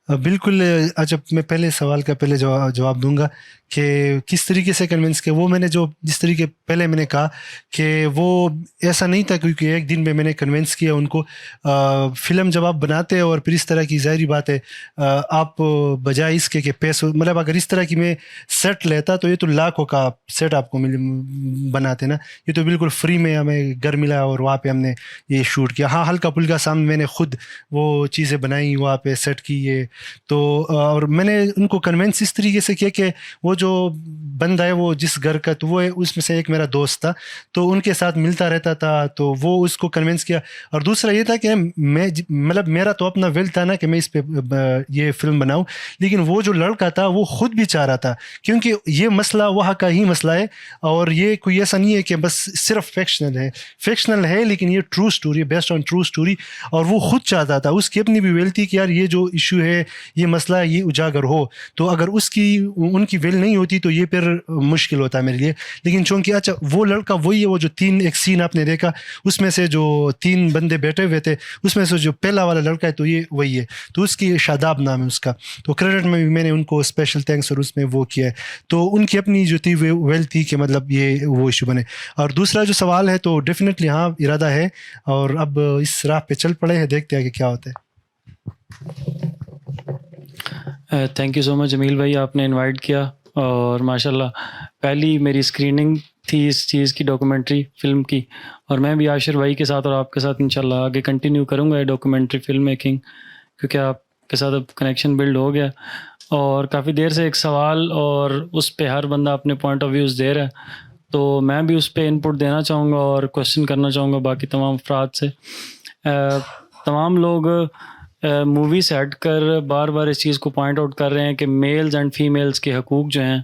بالکل. اچھا, میں پہلے سوال کا پہلے جواب دوں گا کہ کس طریقے سے کنونس کیا. وہ میں نے جس طریقے پہلے میں نے کہا کہ وہ ایسا نہیں تھا کیونکہ ایک دن میں نے کنونس کیا ان کو. فلم جب آپ بناتے ہیں اور پھر اس طرح کی ظاہری بات ہے, آپ بجائے اس کے کہ پیسوں, مطلب اگر اس طرح کی میں سیٹ لیتا تو یہ تو لاکھوں کا سیٹ آپ کو بناتے نا, یہ تو بالکل فری میں ہمیں گھر ملا اور وہاں پہ ہم نے یہ شوٹ کیا. ہاں, ہلکا پھلکا سامنے میں نے خود وہ چیزیں بنائی, وہاں پہ سیٹ کی یہ تو, اور میں نے ان کو کنونس اس طریقے سے کیا کہ وہ جو بندہ ہے وہ جس گھر کا, تو وہ اس میں سے ایک میرا دوست تھا, تو ان کے ساتھ ملتا رہتا تھا, تو وہ اس کو کنونس کیا. اور دوسرا یہ تھا کہ میں مطلب میرا تو اپنا ویل تھا نا کہ میں اس پہ یہ فلم بناؤں, لیکن وہ جو لڑکا تھا وہ خود بھی چاہ رہا تھا, کیونکہ یہ مسئلہ وہاں کا ہی مسئلہ ہے, اور یہ کوئی ایسا نہیں ہے کہ بس صرف فکشنل ہے لیکن یہ true story, based on true story. اور وہ خود چاہتا تھا, اس کی اپنی بھی ویل تھی کہ یار یہ جو ایشو ہے, یہ مسئلہ ہے, یہ اجاگر ہو, تو اگر ان کی ویل نہیں ہوتی تو یہ پھر مشکل ہوتا ہے میرے لیے. لیکن چونکہ اچھا وہ لڑکا وہی ہے, وہ جو ایک سین آپ نے دیکھا اس میں سے جو 3 بندے بیٹھے ہوئے تھے, اس میں سے جو پہلا والا لڑکا ہے تو یہ وہی ہے, تو اس کی شاداب نام ہے اس کا, تو کریڈٹ میں بھی میں نے ان کو اسپیشل تھینکس اور اس میں وہ کیا ہے. تو ان کی اپنی جو تھی ویل تھی کہ مطلب یہ وہ ایشو بنے. اور دوسرا جو سوال ہے تو ڈیفینیٹلی ہاں ارادہ ہے, اور اب اس راہ پہ چل پڑے ہیں, دیکھتے ہیں کہ کیا ہوتا ہے. تھینک یو سو مچ جمیل بھائی, آپ نے انوائٹ کیا, اور ماشاء اللہ پہلی میری اسکریننگ تھی اس چیز کی, ڈاکومنٹری فلم کی, اور میں بھی عاشر بھائی کے ساتھ اور آپ کے ساتھ انشاءاللہ آگے کنٹینیو کروں گا یہ ڈاکومنٹری فلم میکنگ, کیونکہ آپ کے ساتھ اب کنیکشن بلڈ ہو گیا. اور کافی دیر سے ایک سوال اور اس پہ ہر بندہ اپنے پوائنٹ آف ویوز دے رہا ہے, تو میں بھی اس پہ ان پٹ دینا چاہوں گا اور کوشچن کرنا چاہوں گا باقی تمام افراد سے. تمام لوگ مووی سے ہٹ کر بار بار اس چیز کو پوائنٹ آؤٹ کر رہے ہیں کہ میلز اینڈ فیمیلز کے حقوق جو ہیں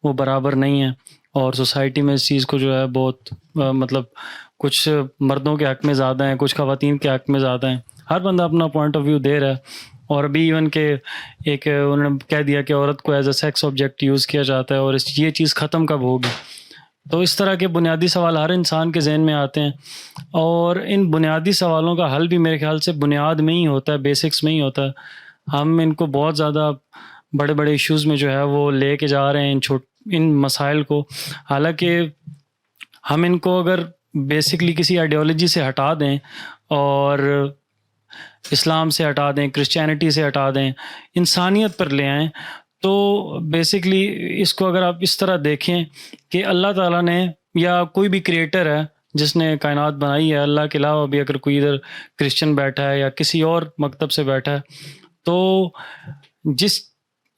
وہ برابر نہیں ہیں, اور سوسائٹی میں اس چیز کو جو ہے بہت مطلب کچھ مردوں کے حق میں زیادہ ہیں, کچھ خواتین کے حق میں زیادہ ہیں. ہر بندہ اپنا پوائنٹ آف ویو دے رہا ہے, اور ابھی ایون کہ ایک انہوں نے کہہ دیا کہ عورت کو as a sex object use کیا جاتا ہے, اور یہ چیز ختم کب ہوگی. تو اس طرح کے بنیادی سوال ہر انسان کے ذہن میں آتے ہیں, اور ان بنیادی سوالوں کا حل بھی میرے خیال سے بنیاد میں ہی ہوتا ہے, بیسکس میں ہی ہوتا ہے. ہم ان کو بہت زیادہ بڑے بڑے ایشوز میں جو ہے وہ لے کے جا رہے ہیں ان مسائل کو. حالانکہ ہم ان کو اگر بیسکلی کسی آئیڈیالوجی سے ہٹا دیں اور اسلام سے ہٹا دیں, کرسچینٹی سے ہٹا دیں, انسانیت پر لے آئیں, تو بیسکلی اس کو اگر آپ اس طرح دیکھیں کہ اللہ تعالیٰ نے یا کوئی بھی کریٹر ہے جس نے کائنات بنائی ہے, اللہ کے علاوہ بھی اگر کوئی ادھر کرسچن بیٹھا ہے یا کسی اور مکتب سے بیٹھا ہے, تو جس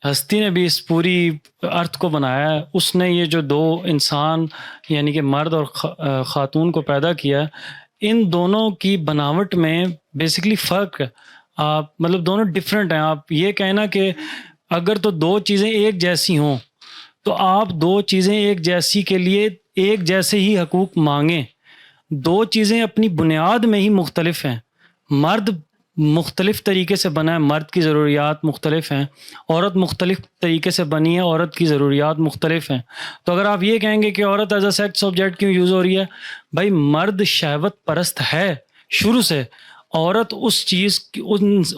ہستی نے بھی اس پوری ارتھ کو بنایا ہے, اس نے یہ جو دو انسان یعنی کہ مرد اور خاتون کو پیدا کیا ہے, ان دونوں کی بناوٹ میں بیسکلی فرق ہے. آپ مطلب دونوں ڈفرینٹ ہیں. آپ یہ کہنا کہ اگر تو دو چیزیں ایک جیسی ہوں تو آپ دو چیزیں ایک جیسی کے لیے ایک جیسے ہی حقوق مانگیں. دو چیزیں اپنی بنیاد میں ہی مختلف ہیں. مرد مختلف طریقے سے بنا ہے, مرد کی ضروریات مختلف ہیں. عورت مختلف طریقے سے بنی ہے, عورت کی ضروریات مختلف ہیں. تو اگر آپ یہ کہیں گے کہ عورت ایز اے سیکس آبجیکٹ کیوں یوز ہو رہی ہے, بھائی مرد شہوت پرست ہے شروع سے, عورت اس چیز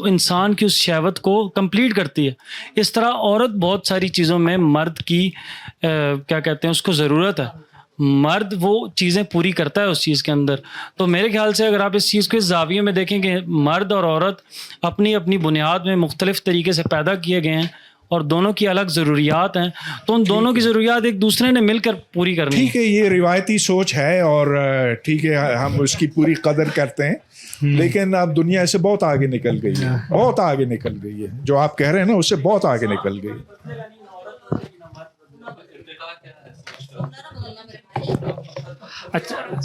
انسان کی اس شہوت کو کمپلیٹ کرتی ہے. اس طرح عورت بہت ساری چیزوں میں مرد کی کیا کہتے ہیں اس کو ضرورت ہے, مرد وہ چیزیں پوری کرتا ہے اس چیز کے اندر. تو میرے خیال سے اگر آپ اس چیز کو اس زاویے میں دیکھیں کہ مرد اور عورت اپنی اپنی بنیاد میں مختلف طریقے سے پیدا کیے گئے ہیں اور دونوں کی الگ ضروریات ہیں, تو ان دونوں کی ضروریات ایک دوسرے نے مل کر پوری کرنی ہے. ٹھیک ہے, یہ روایتی سوچ ہے اور ٹھیک ہے, ہم اس کی پوری قدر کرتے ہیں, لیکن اب دنیا سے بہت آگے نکل گئی ہے, بہت آگے نکل گئی ہے. جو آپ کہہ رہے ہیں نا اس سے بہت آگے نکل گئی.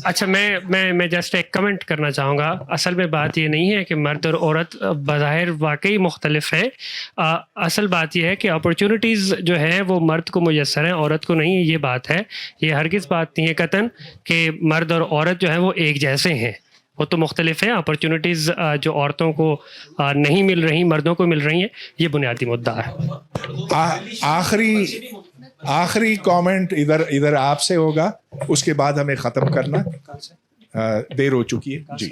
اچھا میں جسٹ ایک کمنٹ کرنا چاہوں گا. اصل میں بات یہ نہیں ہے کہ مرد اور عورت بظاہر واقعی مختلف ہیں. اصل بات یہ ہے کہ اپرچونیٹیز جو ہیں وہ مرد کو میسر ہیں, عورت کو نہیں ہے. یہ بات ہے, یہ ہرگز بات نہیں ہے قطعاً کہ مرد اور عورت جو ہیں وہ ایک جیسے ہیں. وہ تو مختلف ہیں. اپرچونیٹیز جو عورتوں کو نہیں مل رہی مردوں کو مل رہی ہیں, یہ بنیادی مدعا ہے. آخری کامنٹ ادھر آپ سے ہوگا, اس کے بعد ہمیں ختم کرنا, دیر ہو چکی ہے. جی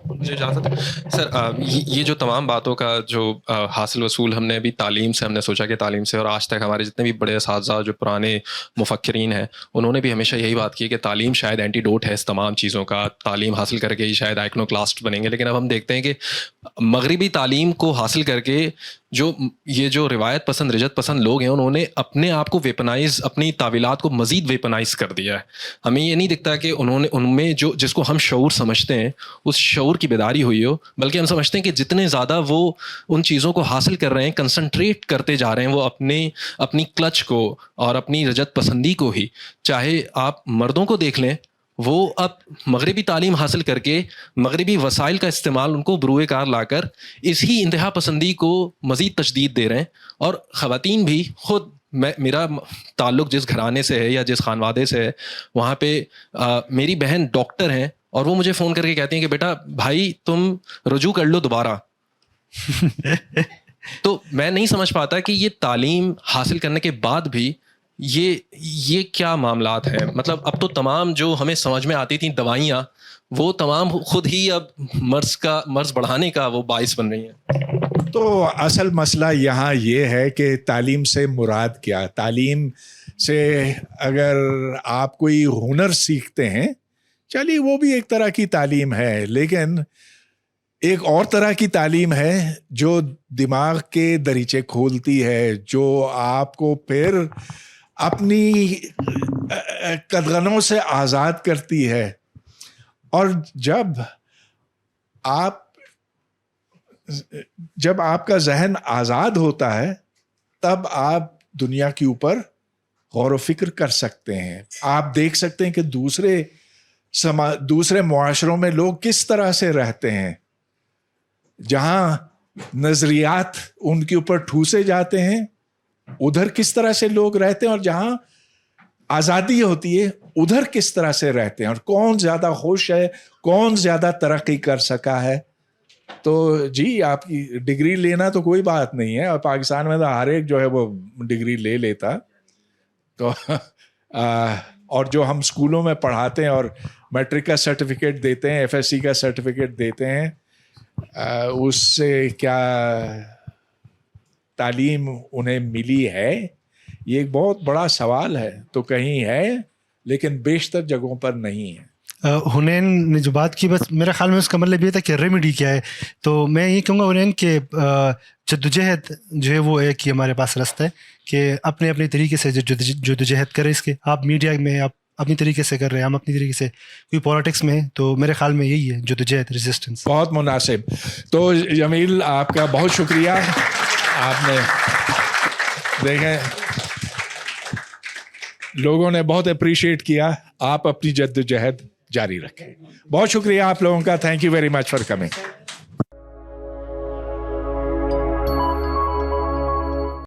مجھے اجازت ہے سر. یہ جو تمام باتوں کا جو حاصل وصول ہم نے ابھی تعلیم سے, ہم نے سوچا کہ تعلیم سے, اور آج تک ہمارے جتنے بھی بڑے اساتذہ جو پرانے مفکرین ہیں انہوں نے بھی ہمیشہ یہی بات کی کہ تعلیم شاید اینٹی ڈوٹ ہے اس تمام چیزوں کا. تعلیم حاصل کر کے ہی شاید آئکنوکلاسٹ بنیں گے. لیکن اب ہم دیکھتے ہیں کہ مغربی تعلیم کو حاصل کر کے یہ جو روایت پسند رجت پسند لوگ ہیں انہوں نے اپنے آپ کو ویپنائز, اپنی تعویلات کو مزید ویپنائز کر دیا ہے. ہمیں یہ نہیں دکھتا کہ انہوں نے ان میں جس کو ہم شعور سمجھتے ہیں اس شعور کی بیداری ہوئی ہو, بلکہ ہم سمجھتے ہیں کہ جتنے زیادہ وہ ان چیزوں کو حاصل کر رہے ہیں, کنسنٹریٹ کرتے جا رہے ہیں وہ اپنی کلچ کو اور اپنی رجت پسندی کو ہی. چاہے آپ مردوں کو دیکھ لیں, وہ اب مغربی تعلیم حاصل کر کے مغربی وسائل کا استعمال ان کو بروئے کار لا کر اس ہی انتہا پسندی کو مزید تشدید دے رہے ہیں. اور خواتین بھی خود, میرا تعلق جس گھرانے سے ہے یا جس خانوادے سے ہے وہاں پہ میری بہن ڈاکٹر ہیں اور وہ مجھے فون کر کے کہتی ہیں کہ بیٹا بھائی تم رجوع کر لو دوبارہ. تو میں نہیں سمجھ پاتا کہ یہ تعلیم حاصل کرنے کے بعد بھی یہ کیا معاملات ہیں. مطلب اب تو تمام جو ہمیں سمجھ میں آتی تھیں دوائیاں وہ تمام خود ہی اب مرض بڑھانے کا وہ باعث بن رہی ہیں. تو اصل مسئلہ یہاں یہ ہے کہ تعلیم سے مراد کیا. تعلیم سے اگر آپ کوئی ہنر سیکھتے ہیں, چلیے وہ بھی ایک طرح کی تعلیم ہے, لیکن ایک اور طرح کی تعلیم ہے جو دماغ کے دریچے کھولتی ہے, جو آپ کو پھر اپنی قدغنوں سے آزاد کرتی ہے. اور جب آپ کا ذہن آزاد ہوتا ہے تب آپ دنیا کے اوپر غور و فکر کر سکتے ہیں. آپ دیکھ سکتے ہیں کہ دوسرے معاشروں میں لوگ کس طرح سے رہتے ہیں, جہاں نظریات ان کے اوپر ٹھوسے جاتے ہیں ادھر کس طرح سے لوگ رہتے ہیں, اور جہاں آزادی ہوتی ہے ادھر کس طرح سے رہتے ہیں, اور کون زیادہ خوش ہے, کون زیادہ ترقی کر سکا ہے. تو جی آپ کی ڈگری لینا تو کوئی بات نہیں ہے, اور پاکستان میں تو ہر ایک جو ہے وہ ڈگری لے لیتا. تو اور جو ہم اسکولوں میں پڑھاتے ہیں اور میٹرک کا سرٹیفکیٹ دیتے ہیں, FSC کا سرٹیفکیٹ دیتے ہیں, उससे क्या तालीम उन्हें मिली है, ये एक बहुत बड़ा सवाल है. तो कहीं है लेकिन बेशतर जगहों पर नहीं है. हुनैन ने जो बात की, बस मेरे ख्याल में उसका मतलब ये था कि रेमेडी क्या है. तो मैं ये कहूँगा हुनैन कि जद्दोजहद जो है वो एक ही हमारे पास रास्ता है कि अपने अपने तरीके से जद्दोजहद करें. इसके आप मीडिया में आप अपनी तरीके से कर रहे हैं, हम अपनी तरीके से, कोई पॉलिटिक्स में है. तो मेरे ख्याल में यही है जद्दोजहद, रेजिस्टेंस. बहुत मुनासिब. तो जमील आपका बहुत शुक्रिया. आपने देखें लोगों ने बहुत अप्रिशिएट किया. आप अपनी जद्दोजहद जारी रखें. बहुत शुक्रिया आप लोगों का. Thank you very much for coming.